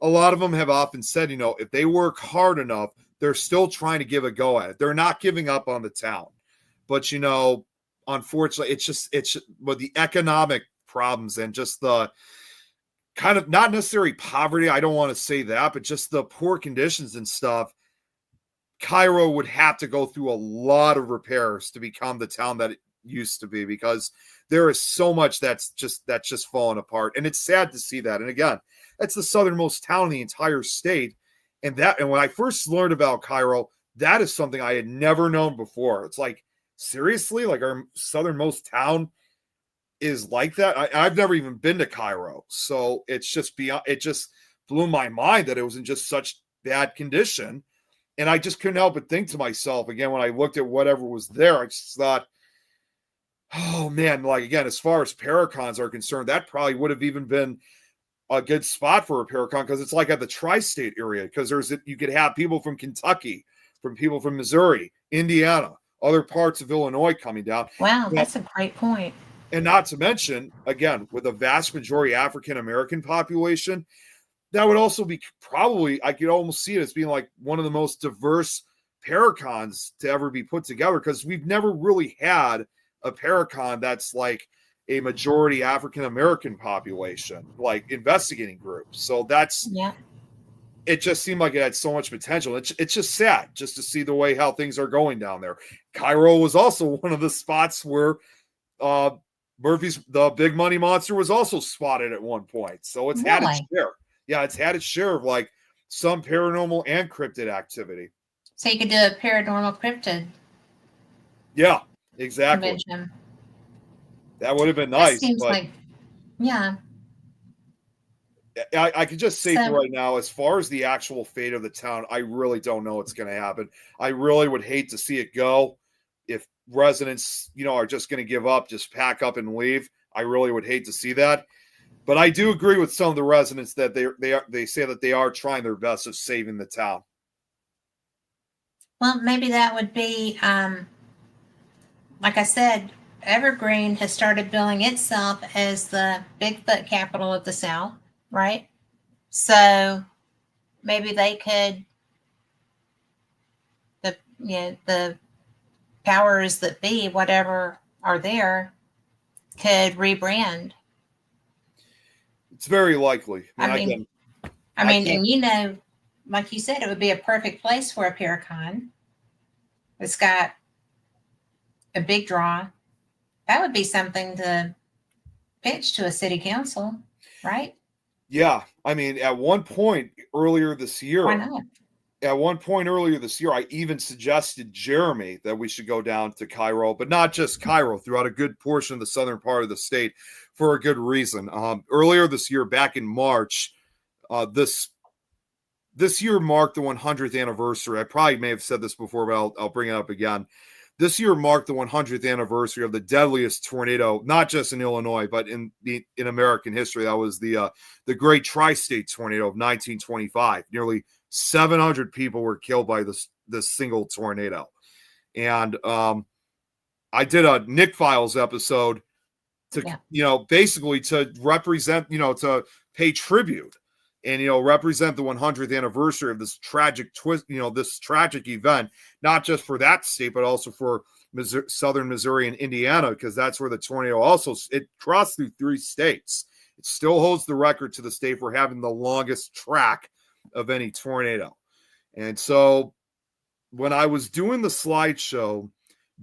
a lot of them have often said, if they work hard enough, they're still trying to give a go at it. They're not giving up on the town. But, unfortunately, it's with the economic problems and just the kind of not necessarily poverty, I don't want to say that, but just the poor conditions and stuff. Cairo would have to go through a lot of repairs to become the town that it used to be, because there is so much that's just falling apart. And it's sad to see that. And again, that's the southernmost town in the entire state. And when I first learned about Cairo, that is something I had never known before. It's like, seriously, like our southernmost town is like that? I've never even been to Cairo. So it's just it just blew my mind that it was in just such bad condition. And I just couldn't help but think to myself, again, when I looked at whatever was there, I just thought, oh man, like, again, as far as Paracons are concerned, that probably would have even been a good spot for a Paracon, because it's like at the tri-state area, because you could have people from Kentucky, from people from Missouri, Indiana, other parts of Illinois coming down. Wow, that's a great point. And not to mention, again, with a vast majority African-American population, that would also be probably, I could almost see it as being like one of the most diverse Paracons to ever be put together, because we've never really had a Paracon that's like a majority African-American population, like investigating groups. So it just seemed like it had so much potential. It's just sad just to see the way how things are going down there. Cairo was also one of the spots where Murphy's The Big Money Monster was also spotted at one point. So it's had its share. Yeah, it's had its share of like some paranormal and cryptid activity. So you could do a paranormal cryptid. Yeah, exactly. Convention. That would have been nice. Seems like, yeah. I could just say for right now, as far as the actual fate of the town, I really don't know what's going to happen. I really would hate to see it go. If residents, are just going to give up, just pack up and leave, I really would hate to see that. But I do agree with some of the residents that they say that they are trying their best of saving the town. Well, maybe that would be, like I said, Evergreen has started billing itself as the Bigfoot capital of the South, right? So maybe they could, the powers that be, whatever are there, could rebrand. It's very likely. I mean, and like you said, it would be a perfect place for a Paracon. It's got a big draw. That would be something to pitch to a city council, right? Yeah. I mean, at one point earlier this year, why not? I even suggested Jeremy that we should go down to Cairo, but not just Cairo, throughout a good portion of the southern part of the state, for a good reason. Earlier this year, back in March, this year marked the 100th anniversary. I probably may have said this before, but I'll bring it up again. This year marked the 100th anniversary of the deadliest tornado, not just in Illinois, but in American history. That was the Great Tri-State Tornado of 1925. Nearly 700 people were killed by this single tornado. And I did a Nick Files episode to, basically to represent, to pay tribute and, represent the 100th anniversary of this tragic this tragic event, not just for that state, but also for, southern Missouri and Indiana, because that's where the tornado also, it crossed through 3 states. It still holds the record to the state for having the longest track of any tornado. And so when I was doing the slideshow,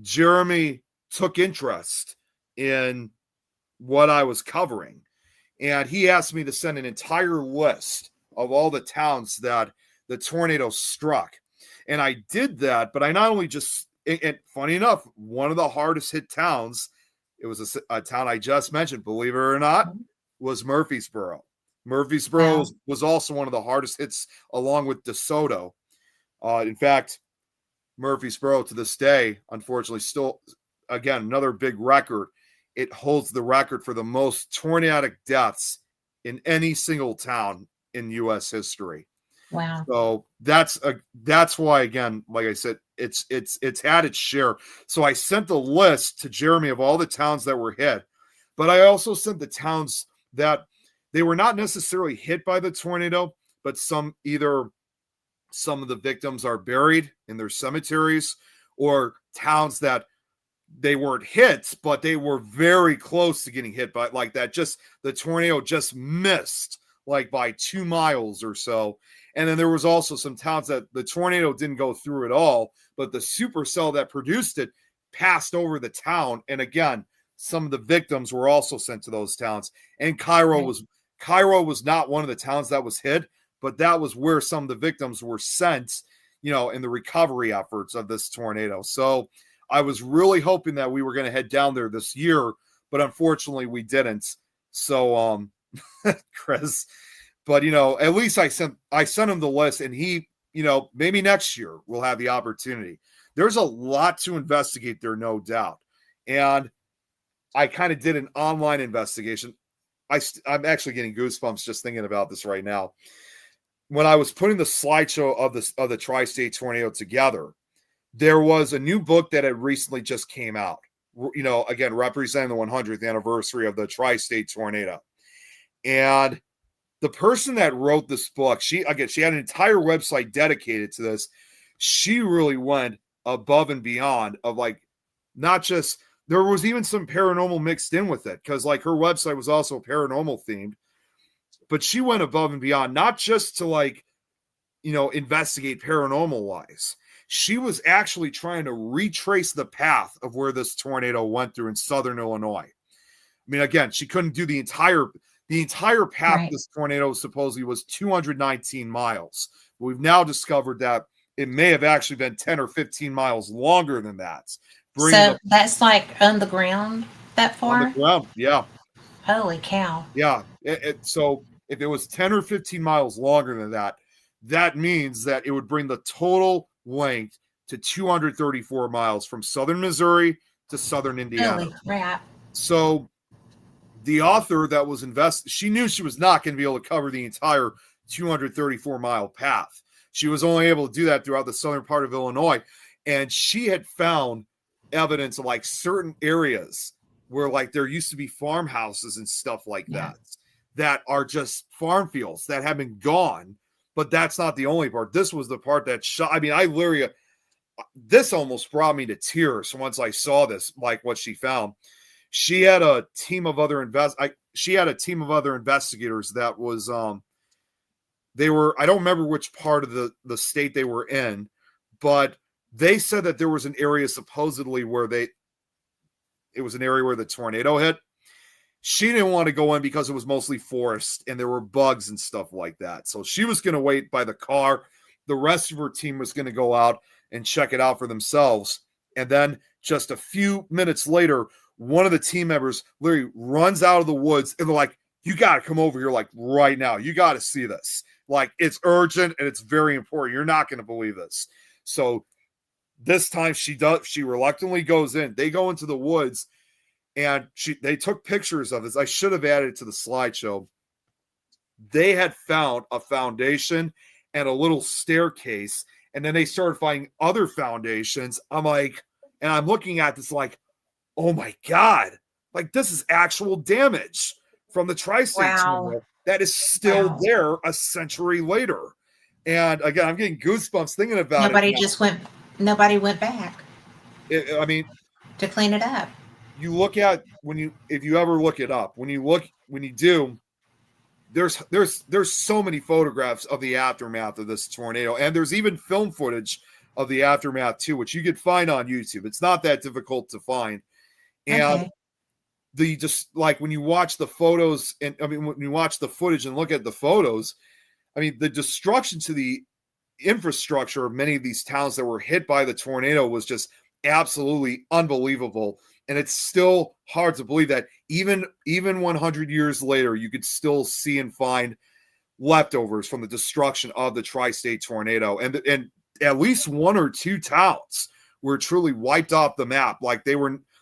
Jeremy took interest in what I was covering. And he asked me to send an entire list of all the towns that the tornado struck. And I did that, but I not only just, and funny enough, one of the hardest hit towns, it was a town I just mentioned, believe it or not, was Murfreesboro. Murfreesboro was also one of the hardest hits, along with DeSoto. In fact, Murfreesboro to this day, unfortunately, still, again, another big record. It holds the record for the most tornadic deaths in any single town in U.S. history. Wow. So that's why, again, like I said, it's had its share. So I sent the list to Jeremy of all the towns that were hit, but I also sent the towns that they were not necessarily hit by the tornado, but some of the victims are buried in their cemeteries, or towns that they weren't hit, but they were very close to getting hit by, like that. Just the tornado just missed like by 2 miles or so. And then there was also some towns that the tornado didn't go through at all, but the supercell that produced it passed over the town. And again, some of the victims were also sent to those towns. And Cairo was not one of the towns that was hit, but that was where some of the victims were sent, in the recovery efforts of this tornado. So I was really hoping that we were going to head down there this year, but unfortunately we didn't. So, Chris, but at least I sent him the list, and he, maybe next year we'll have the opportunity. There's a lot to investigate there, no doubt. And I kind of did an online investigation. I'm actually getting goosebumps just thinking about this right now. When I was putting the slideshow of the tri-state tornado together, there was a new book that had recently just came out, again, representing the 100th anniversary of the tri-state tornado. And the person that wrote this book, she had an entire website dedicated to this. She really went above and beyond of not just, there was even some paranormal mixed in with it, because her website was also paranormal themed, but she went above and beyond, not just to investigate paranormal wise. She was actually trying to retrace the path of where this tornado went through in southern Illinois. I mean, again, she couldn't do the entire path. Right. This tornado supposedly was 219 miles. We've now discovered that it may have actually been 10 or 15 miles longer than that. So that's on the ground that far? On the ground, yeah. Holy cow. Yeah. So if it was 10 or 15 miles longer than that, that means that it would bring the total length to 234 miles from southern Missouri to southern Indiana. Holy crap. So the author that was she knew she was not going to be able to cover the entire 234 mile path. She was only able to do that throughout the southern part of Illinois. And she had found evidence of certain areas where there used to be farmhouses and stuff like that are just farm fields that have been gone. But that's not the only part. This was the part that I literally, this almost brought me to tears once I saw this, what she found. She had a team of other investigators that was, I don't remember which part of the state they were in, but they said that there was an area supposedly where it was an area where the tornado hit. She didn't want to go in because it was mostly forest and there were bugs and stuff like that. So she was going to wait by the car. The rest of her team was going to go out and check it out for themselves. And then just a few minutes later, one of the team members literally runs out of the woods and they're like, you got to come over here right now. You got to see this. It's urgent and it's very important. You're not going to believe this. So this time she reluctantly goes in. They go into the woods. And they took pictures of this. I should have added it to the slideshow. They had found a foundation and a little staircase. And then they started finding other foundations. I'm looking at this oh my God. This is actual damage from the tri-state tornado that is still there a century later. And again, I'm getting goosebumps thinking about it. Nobody went back. to clean it up. You look at if you ever look it up, when you do, there's so many photographs of the aftermath of this tornado, and there's even film footage of the aftermath too, which you could find on YouTube. It's not that difficult to find. And Okay. just like when you watch the photos, and I mean when you watch the footage and look at the photos, I mean the destruction to the infrastructure of many of these towns that were hit by the tornado was just absolutely unbelievable. And it's still hard to believe that even 100 years later, you could still see and find leftovers from the destruction of the tri-state tornado, and at least one or two towns were truly wiped off the map. Like there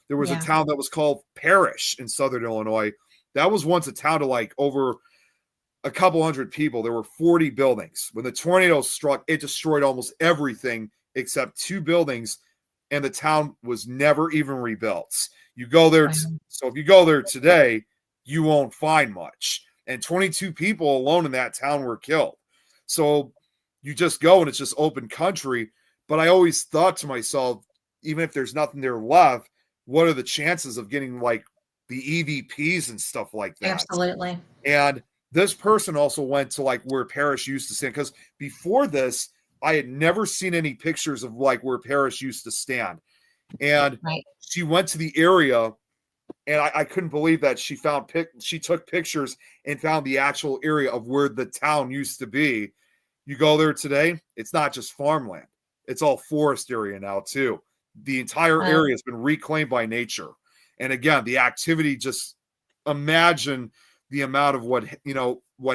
was a town that was called Parrish in southern Illinois. That was once a town of like over a couple hundred people. There were 40 buildings. When the tornado struck, it destroyed almost everything except two buildings, and the town was never even rebuilt. You go there, so if you go there today, you won't find much. And 22 people alone in that town were killed. So you just go and it's just open country. But I always thought to myself, even if there's nothing there left, what are the chances of getting like the EVPs and stuff like that? Absolutely. And this person also went to like where Parrish used to stand, because before this, I had never seen any pictures of like where Parrish used to stand. And she went to the area, and I couldn't believe that she took pictures and found the actual area of where the town used to be. You go there today, it's not just farmland. It's all forest area now too. The entire area has been reclaimed by nature. And again, the activity, just imagine the amount of what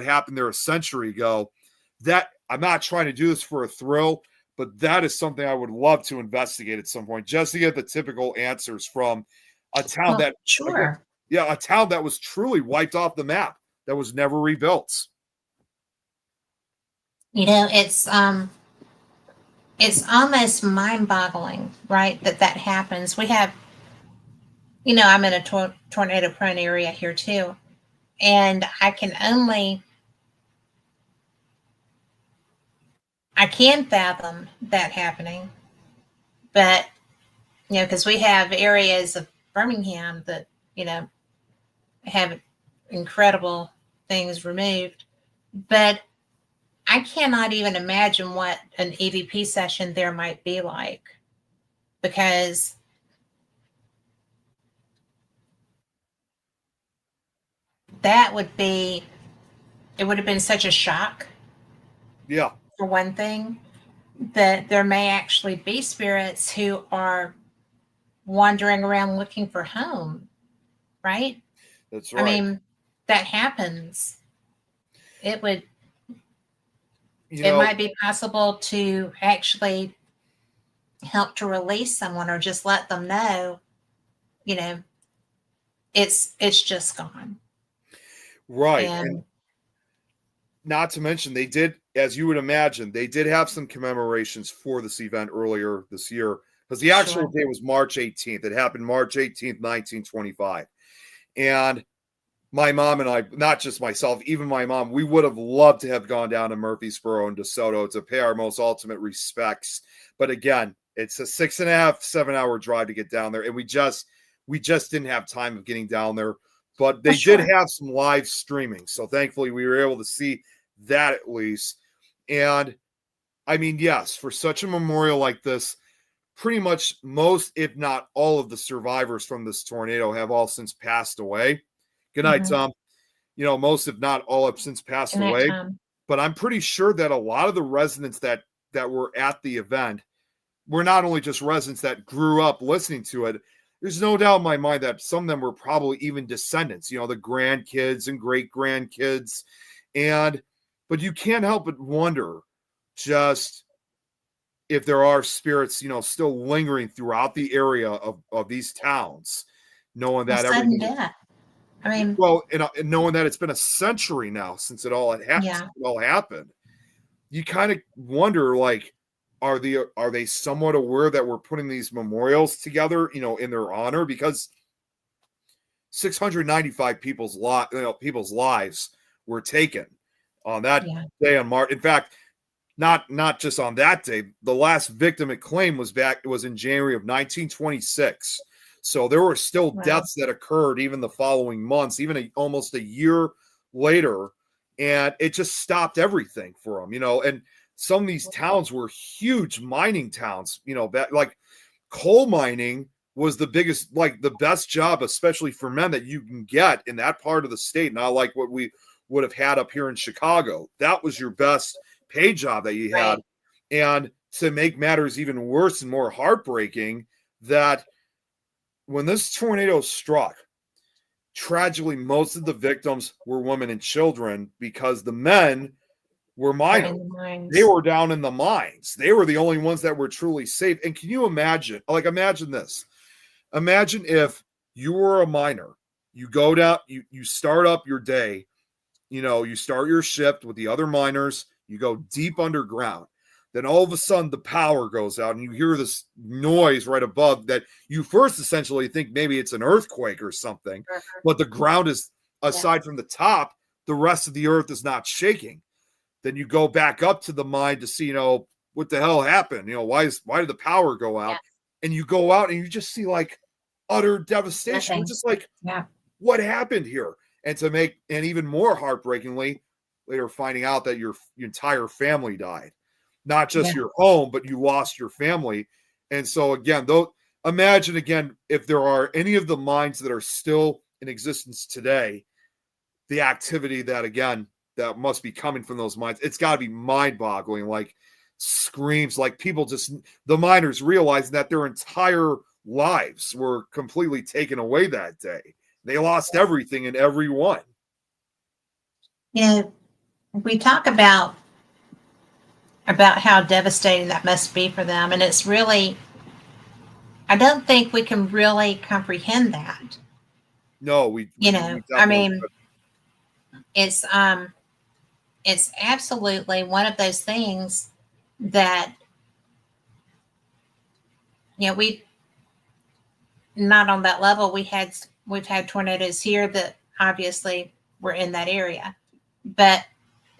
happened there a century ago. That I'm not trying to do this for a thrill, but that is something I would love to investigate at some point, just to get the typical answers from a town a town that was truly wiped off the map, that was never rebuilt. It's almost mind-boggling, right? That happens. We have, I'm in a tornado-prone area here too, and I can fathom that happening. But, because we have areas of Birmingham that, have incredible things removed. But I cannot even imagine what an EVP session there might be like, because it would have been such a shock. Yeah. For one thing, that there may actually be spirits who are wandering around looking for home, right? That's right. I mean, that happens. It might be possible to actually help to release someone, or just let them know, it's just gone. Right. And not to mention, they did, as you would imagine, they did have some commemorations for this event earlier this year, because the actual day was March 18th. It happened March 18th, 1925. And my mom and I, not just myself, even my mom, we would have loved to have gone down to Murfreesboro and DeSoto to pay our most ultimate respects. But again, it's a 6.5, 7-hour drive to get down there. And we just didn't have time of getting down there. But they did have some live streaming. So thankfully we were able to see that at least. And I mean, yes, for such a memorial like this, pretty much most, if not all, of the survivors from this tornado have all since passed away. Good night, Tom. Most, if not all, have since passed away. But I'm pretty sure that a lot of the residents that were at the event were not only just residents that grew up listening to it. There's no doubt in my mind that some of them were probably even descendants, the grandkids and great grandkids. But you can't help but wonder just if there are spirits, still lingering throughout the area of these towns, knowing that everything. I mean, and knowing that it's been a century now since it all happened, you kind of wonder, like, are they somewhat aware that we're putting these memorials together, in their honor? Because 695 people's lives were taken on that day on March. In fact, not just on that day. The last victim it claimed was in January of 1926. So there were still Wow. deaths that occurred even the following months, even almost a year later. And it just stopped everything for them, and some of these towns were huge mining towns, like coal mining was the biggest, like the best job, especially for men, that you can get in that part of the state. Not like what we would have had up here in Chicago. That was your best pay job that you had. Right. And to make matters even worse and more heartbreaking, that when this tornado struck, tragically, most of the victims were women and children because the men were minors. They were down in the mines. They were the only ones that were truly safe. And can you imagine? Like, imagine this. Imagine if you were a miner. You go down, you start up your day, you start your shift with the other miners, you go deep underground. Then all of a sudden the power goes out and you hear this noise right above that you first essentially think maybe it's an earthquake or something, but the ground is, aside from the top, the rest of the earth is not shaking. Then you go back up to the mine to see, what the hell happened? Why did the power go out? And you go out and you just see like utter devastation. It's just like, what happened here? And even more heartbreakingly, later finding out that your entire family died. Not just your home, but you lost your family. And so again, imagine again, if there are any of the mines that are still in existence today, the activity that must be coming from those mines, it's got to be mind-boggling, like screams, like the miners realizing that their entire lives were completely taken away that day. They lost everything and everyone. We talk about how devastating that must be for them. And it's really, I don't think we can really comprehend that. No, I mean, it's absolutely one of those things that, we, not on that level. We've had tornadoes here that obviously were in that area, but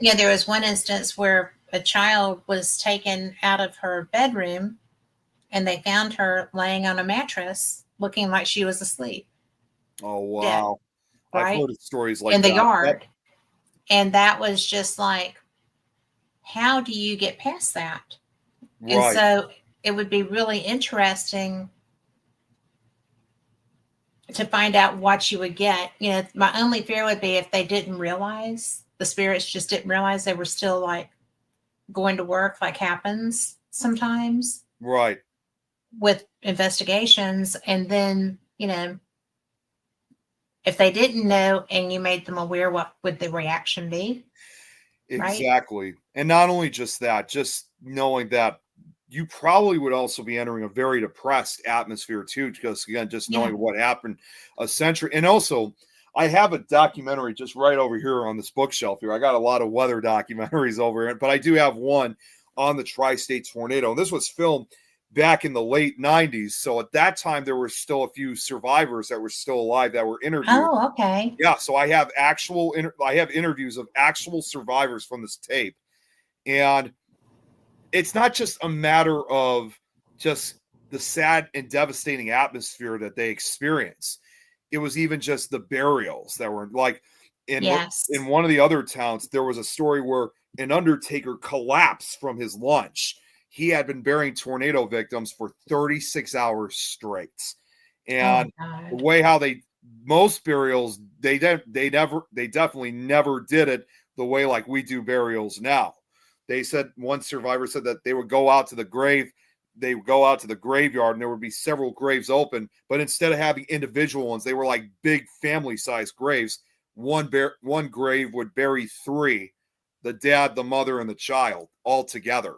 there was one instance where a child was taken out of her bedroom and they found her laying on a mattress looking like she was asleep. Oh, wow. Dead, right? I've heard of stories like in that. the yard. And that was just like, how do you get past that? Right. And so it would be really interesting to find out what you would get. My only fear would be if they didn't realize, the spirits just didn't realize they were still like going to work, like happens sometimes. Right. With investigations. And then, if they didn't know and you made them aware, what would the reaction be? Exactly. Right? And not only just that, just knowing that you probably would also be entering a very depressed atmosphere too, because again, just knowing what happened a century. And also, I have a documentary just right over here on this bookshelf here. I got a lot of weather documentaries over here, but I do have one on the tri-state tornado. And this was filmed back in the late 90s. So at that time, there were still a few survivors that were still alive that were interviewed. Oh, okay. Yeah. So I have interviews of actual survivors from this tape. And it's not just a matter of just the sad and devastating atmosphere that they experience. It was even just the burials that were like in one of the other towns. There was a story where an undertaker collapsed from his lunch. He had been burying tornado victims for 36 hours straight. And the way how most burials, they definitely never did it the way like we do burials now. They said, one survivor said that they would go out to the grave, they would go out to the graveyard and there would be several graves open, but instead of having individual ones, they were like big family-sized graves. One grave would bury three, the dad, the mother, and the child all together,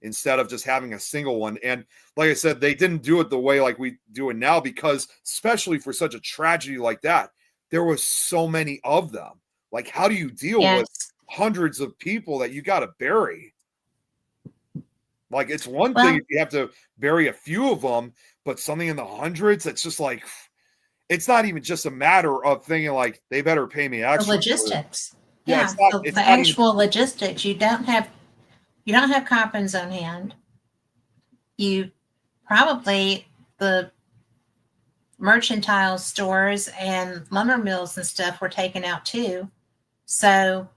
instead of just having a single one. And like I said, they didn't do it the way like we do it now, because especially for such a tragedy like that, there was so many of them. Like, how do you deal with hundreds of people that you got to bury? Like, it's one thing if you have to bury a few of them, but something in the hundreds, it's just like, it's not even just a matter of thinking like they better pay me extra. The logistics. It's the actual logistics. You don't have coffins on hand. You probably, the mercantile stores and lumber mills and stuff were taken out too. So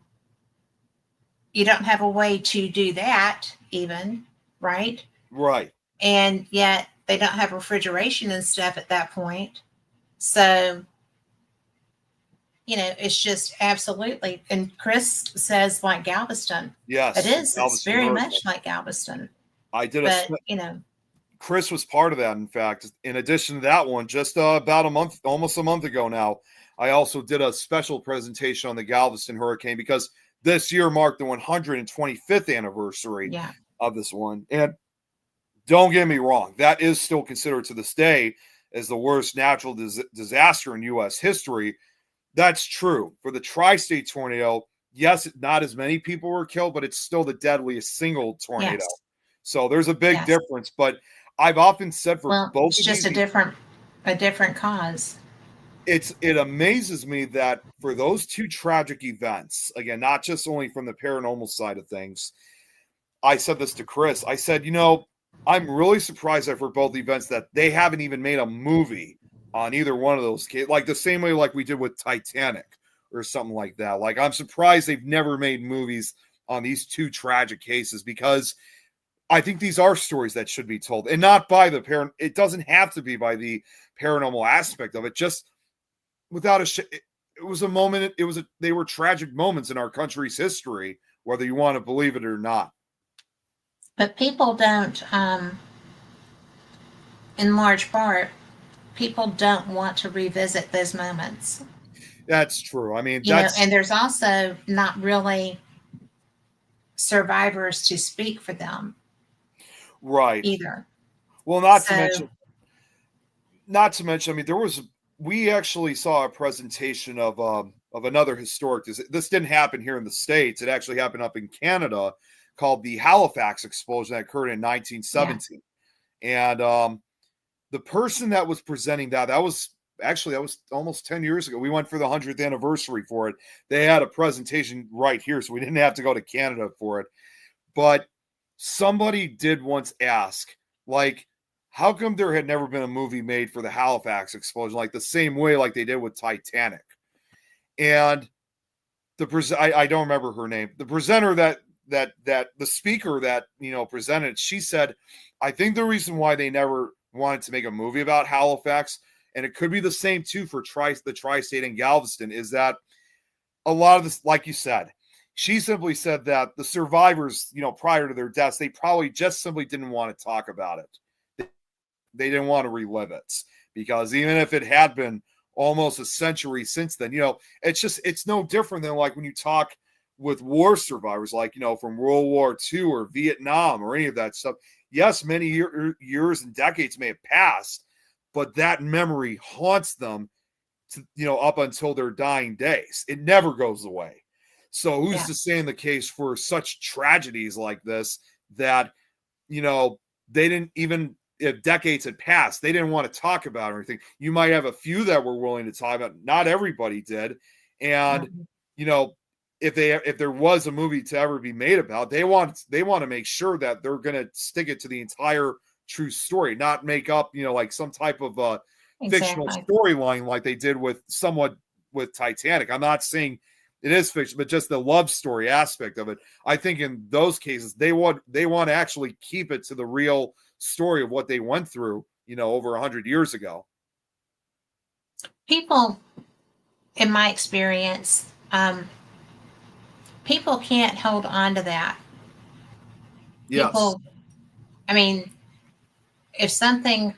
you don't have a way to do that even, right? Right. And yet they don't have refrigeration and stuff at that point. So, it's just absolutely. And Chris says like Galveston. It Yes. is. It's Galveston very Hurricane. much like Galveston. I did But, Chris was part of that. In fact, in addition to that one, just about a month, almost a month ago now, I also did a special presentation on the Galveston hurricane because this year marked the 125th anniversary yeah. of this one. And don't get me wrong, that is still considered to this day as the worst natural disaster in U.S. history. That's true. For the tri-state tornado, yes, not as many people were killed, but it's still the deadliest single tornado. Yes. So there's a big difference. But I've often said for both it's of just these, a different cause. it amazes me that for those two tragic events, again, not just only from the paranormal side of things, I said this to Chris. I said, I'm really surprised that for both events that they haven't even made a movie on either one of those cases, like the same way like we did with Titanic or something like that. Like, I'm surprised they've never made movies on these two tragic cases because I think these are stories that should be told, and not by the parent. It doesn't have to be by the paranormal aspect of it. Just without it was a moment. They were tragic moments in our country's history, whether you want to believe it or not. But people don't, in large part, people don't want to revisit those moments. That's true. I mean, and there's also not really survivors to speak for them. Right. Either. Well, not to mention, I mean, we actually saw a presentation of another historic. This didn't happen here in the States. It actually happened up in Canada, called the Halifax explosion that occurred in 1917. Yeah. And the person that was presenting that was almost 10 years ago. We went for the 100th anniversary for it. They had a presentation right here, so we didn't have to go to Canada for it. But somebody did once ask, like, how come there had never been a movie made for the Halifax explosion, like the same way like they did with Titanic? And I don't remember her name. The presenter that the speaker that presented, she said, I think the reason why they never wanted to make a movie about Halifax, and it could be the same too for the tri-state and Galveston, is that a lot of this, like you said, she simply said that the survivors, prior to their deaths, they probably just simply didn't want to talk about it. They didn't want to relive it, because even if it had been almost a century since then, it's no different than like when you talk with war survivors, like, from World War II or Vietnam or any of that stuff. Yes, many years and decades may have passed, but that memory haunts them to, up until their dying days. It never goes away. So who's to say in the case for such tragedies like this that, they didn't, even if decades had passed, they didn't want to talk about or anything. You might have a few that were willing to talk about. Not everybody did. And, if there was a movie to ever be made about, they want to make sure that they're going to stick it to the entire true story, not make up, like some type of fictional storyline like they did with Titanic. I'm not saying it is fiction, but just the love story aspect of it. I think in those cases, they want to actually keep it to the real story of what they went through, over 100 years ago. People, in my experience, people can't hold on to that. Yes. People, I mean, if something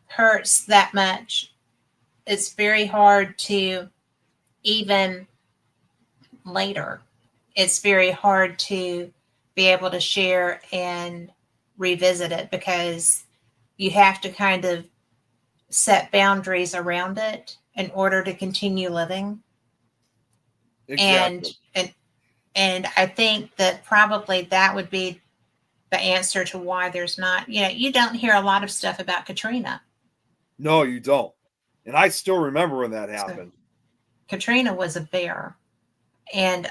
hurts that much, it's very hard to even later. It's very hard to be able to share and revisit it, because you have to kind of set boundaries around it in order to continue living. Exactly. And I think that probably that would be the answer to why there's not, you don't hear a lot of stuff about Katrina. No, you don't. And I still remember when that happened. So, Katrina was a bear. And,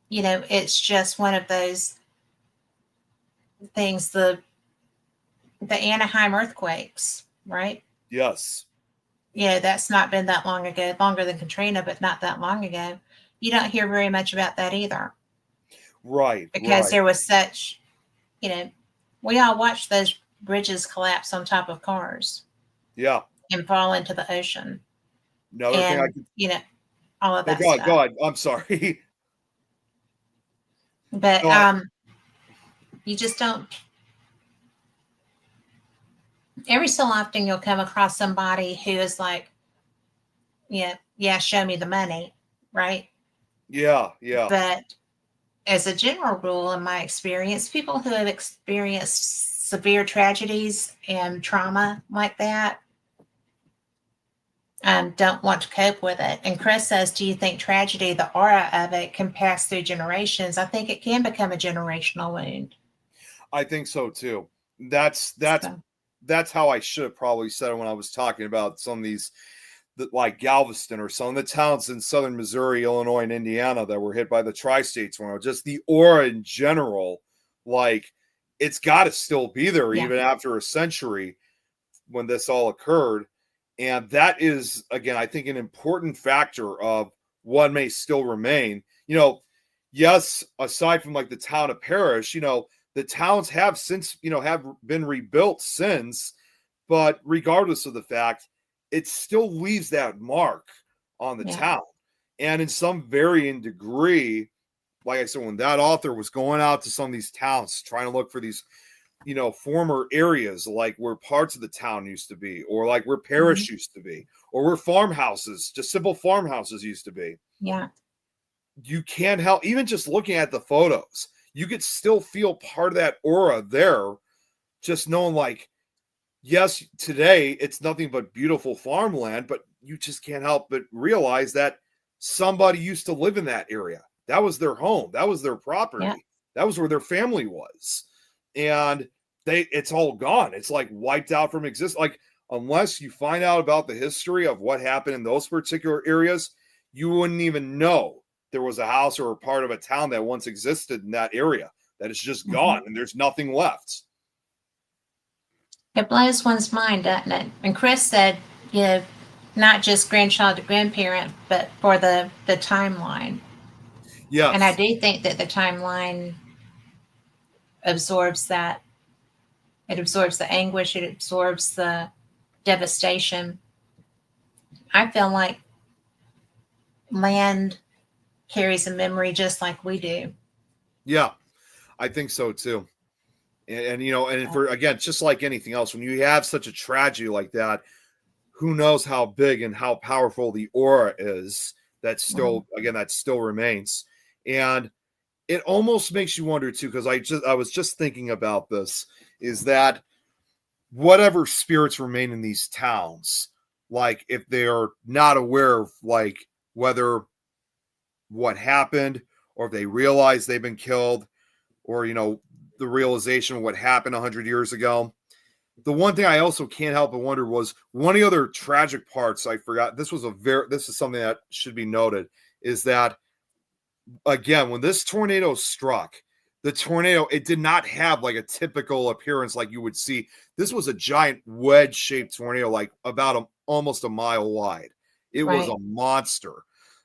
it's just one of those things, the Anaheim earthquakes, right? Yes. That's not been that long ago, longer than Katrina, but not that long ago. You don't hear very much about that either. Right. Because Right. there was such, we all watched those bridges collapse on top of cars Yeah. and fall into the ocean. Another thing I And, could. all of Oh, that go ahead. Go stuff. ahead. I'm sorry. But No, you just don't, every so often you'll come across somebody who is like, yeah, show me the money, right? yeah. Yeah. But as a general rule, in my experience, people who have experienced severe tragedies and trauma like that don't want to cope with it. And Chris says, do you think tragedy, the aura of it, can pass through generations? I think it can become a generational wound. I think so too. That's So, that's how I should have probably said it when I was talking about some of these, like Galveston or some of the towns in southern Missouri, Illinois, and Indiana that were hit by the tri-state tornado. Just the aura in general, like it's got to still be there yeah. even after a century when this all occurred. And that is, again, I think an important factor of what may still remain. Yes, aside from like the town of Parrish, the towns have since, have been rebuilt since, but regardless of the fact, it still leaves that mark on the Yeah. town. And in some varying degree, like I said, when that author was going out to some of these towns trying to look for these, former areas like where parts of the town used to be, or like where Parrish used to be, or where farmhouses, just simple farmhouses used to be. Yeah. You can't help, even just looking at the photos, you could still feel part of that aura there, just knowing like, yes, today it's nothing but beautiful farmland, but you just can't help but realize that somebody used to live in that area. That was their home. That was their property. Yeah. That was where their family was. And it's all gone. It's like wiped out from existence. Like, unless you find out about the history of what happened in those particular areas, you wouldn't even know there was a house or a part of a town that once existed in that area that is just gone and there's nothing left. It blows one's mind, doesn't it? And Chris said, not just grandchild to grandparent, but for the timeline. Yes. And I do think that the timeline absorbs that. It absorbs the anguish. It absorbs the devastation. I feel like land carries a memory just like we do. Yeah, I think so too. And for, again, just like anything else, when you have such a tragedy like that, who knows how big and how powerful the aura is that still, again, that still remains. And it almost makes you wonder too, because I was just thinking about this, is that whatever spirits remain in these towns, like if they're not aware of like whether what happened, or if they realize they've been killed, or the realization of what happened 100 years ago. The one thing I also can't help but wonder was one of the other tragic parts I forgot. This is something that should be noted, is that, again, when this tornado struck, the tornado, it did not have like a typical appearance like you would see. This was a giant wedge-shaped tornado, like about almost a mile wide. It was a monster.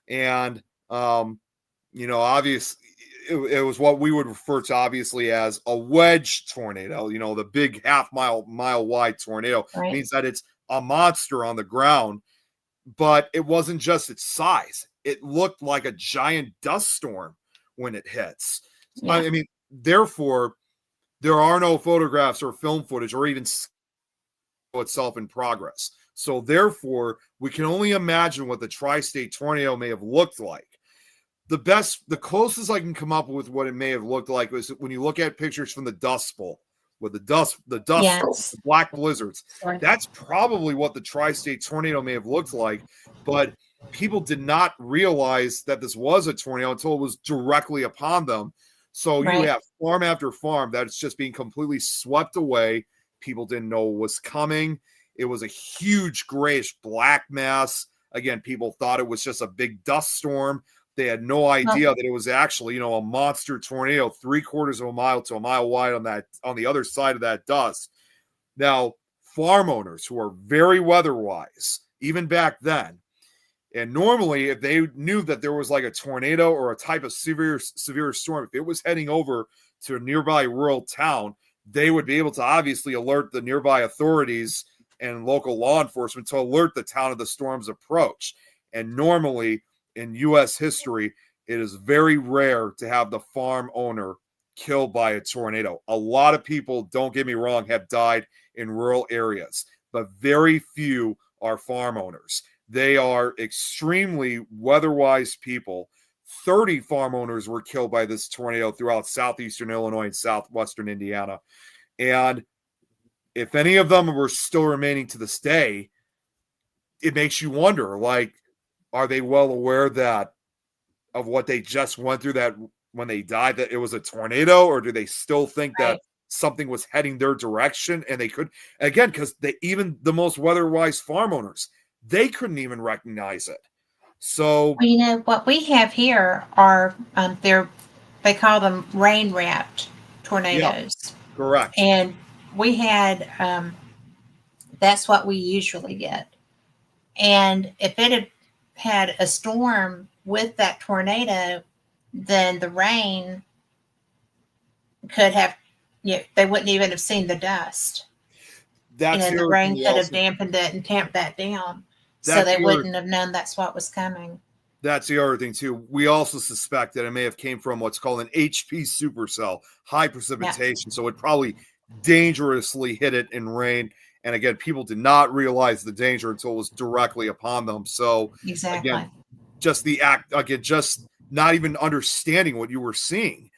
And, obviously, it was what we would refer to obviously as a wedge tornado. The big mile wide tornado means that it's a monster on the ground, but it wasn't just its size. It looked like a giant dust storm when it hits. Yeah. I mean, therefore, there are no photographs or film footage or even itself in progress. So therefore, we can only imagine what the tri-state tornado may have looked like. The closest I can come up with what it may have looked like was when you look at pictures from the Dust Bowl with the dust, Yes. the black blizzards. That's probably what the tri-state tornado may have looked like, but people did not realize that this was a tornado until it was directly upon them. So you have farm after farm that's just being completely swept away. People didn't know what was coming. It was a huge grayish black mass. Again, people thought it was just a big dust storm. They had no idea that it was actually, a monster tornado 3/4 of a mile to a mile wide on the other side of that dust. Now, farm owners who are very weather wise, even back then. And normally, if they knew that there was like a tornado or a type of severe storm, if it was heading over to a nearby rural town, they would be able to obviously alert the nearby authorities and local law enforcement to alert the town of the storm's approach. And normally in U.S. history, it is very rare to have the farm owner killed by a tornado. A lot of people, don't get me wrong, have died in rural areas, but very few are farm owners. They are extremely weather-wise people. 30 farm owners were killed by this tornado throughout southeastern Illinois and southwestern Indiana. And if any of them were still remaining to this day, it makes you wonder, like, are they well aware that of what they just went through, that when they died, that it was a tornado, or do they still think that something was heading their direction? And they could, again, because even the most weather-wise farm owners, they couldn't even recognize it. So, well, what we have here are they call them rain-wrapped tornadoes. Yeah, correct. And we had that's what we usually get. And if it had a storm with that tornado, then the rain could have, they wouldn't even have seen the dust. That's the rain could have dampened it and tamped that down. So they wouldn't have known that's what was coming. That's the other thing too. We also suspect that it may have came from what's called an HP supercell, high precipitation. Yeah. So it probably dangerously hit it in rain. And again, people did not realize the danger until it was directly upon them. So again, just the act, again, just not even understanding what you were seeing.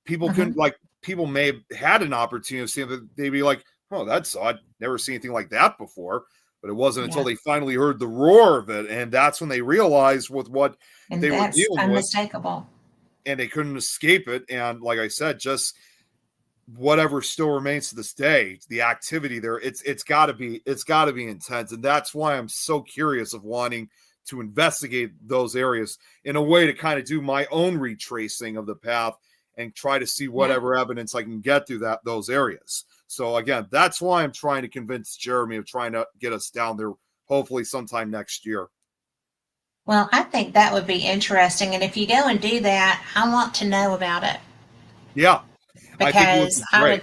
People couldn't, like, people may have had an opportunity of seeing that, they'd be like, oh, that's odd. Never seen anything like that before. But it wasn't until they finally heard the roar of it. And that's when they realized with what they were dealing unmistakable. And they couldn't escape it. And like I said, just whatever still remains to this day, the activity there, it's gotta be intense. And that's why I'm so curious of wanting to investigate those areas in a way to kind of do my own retracing of the path and try to see whatever evidence I can get through those areas. So again, that's why I'm trying to convince Jeremy of trying to get us down there, hopefully sometime next year. Well, I think that would be interesting. And if you go and do that, I want to know about it. Yeah. Because I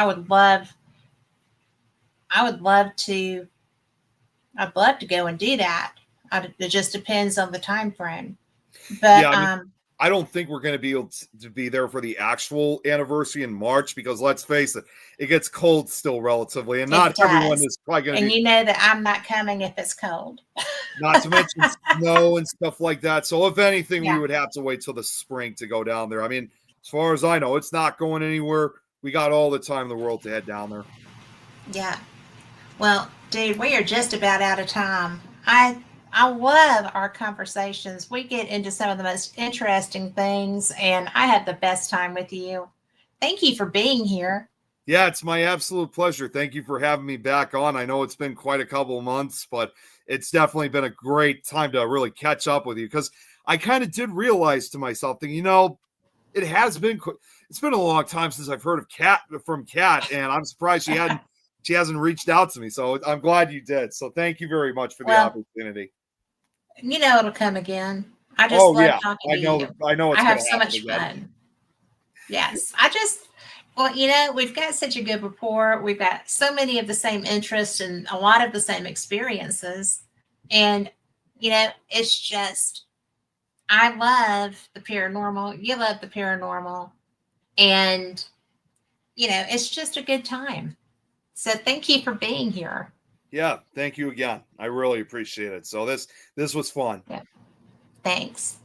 would love to go and do that. It just depends on the time frame. But I don't think we're going to be able to be there for the actual anniversary in March, because let's face it, it gets cold still relatively, and not everyone is probably going to. And you know that I'm not coming if it's cold. Not to mention snow and stuff like that. So if anything, we would have to wait till the spring to go down there. I mean, as far as I know, it's not going anywhere. We got all the time in the world to head down there. Yeah. Well, dude, we are just about out of time. I love our conversations. We get into some of the most interesting things, and I had the best time with you. Thank you for being here. Yeah, it's my absolute pleasure. Thank you for having me back on. I know it's been quite a couple of months, but it's definitely been a great time to really catch up with you, because I kind of did realize to myself that, it's been a long time since I've heard of Kat, and I'm surprised she hasn't reached out to me. So I'm glad you did. So thank you very much for the opportunity. It'll come again. I just love talking to you. I know. I have so much fun. Yes. We've got such a good rapport. We've got so many of the same interests and a lot of the same experiences. And, it's just, I love the paranormal. You love the paranormal. And, it's just a good time. So thank you for being here. Yeah, thank you again. I really appreciate it. So this was fun. Yeah. Thanks.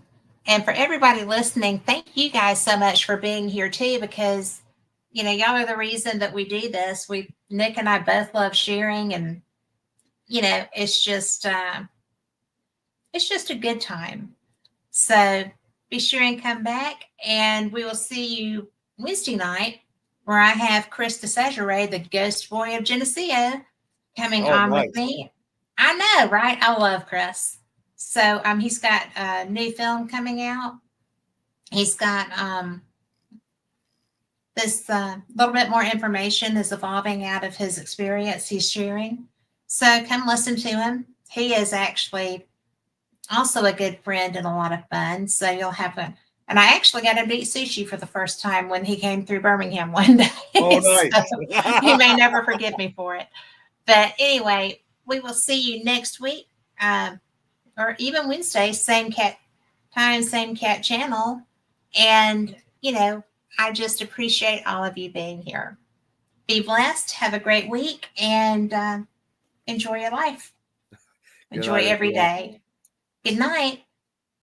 And for everybody listening, thank you guys so much for being here too, because y'all are the reason that we do this. Nick and I both love sharing, and it's just a good time. So be sure and come back, and we will see you Wednesday night, where I have Chris DeSageray, the ghost boy of Geneseo, coming on with me. I know, right? I love Chris. So he's got a new film coming out. He's got this little bit more information is evolving out of his experience he's sharing. So come listen to him. He is actually also a good friend and a lot of fun. So you'll have a, and I actually got him to eat sushi for the first time when he came through Birmingham one day. Oh, nice. So he may never forgive me for it. But anyway, we will see you next week, or even Wednesday, same cat time, same cat channel. And, I just appreciate all of you being here. Be blessed. Have a great week and enjoy your life. Good Enjoy night, every everyone. day. Good night.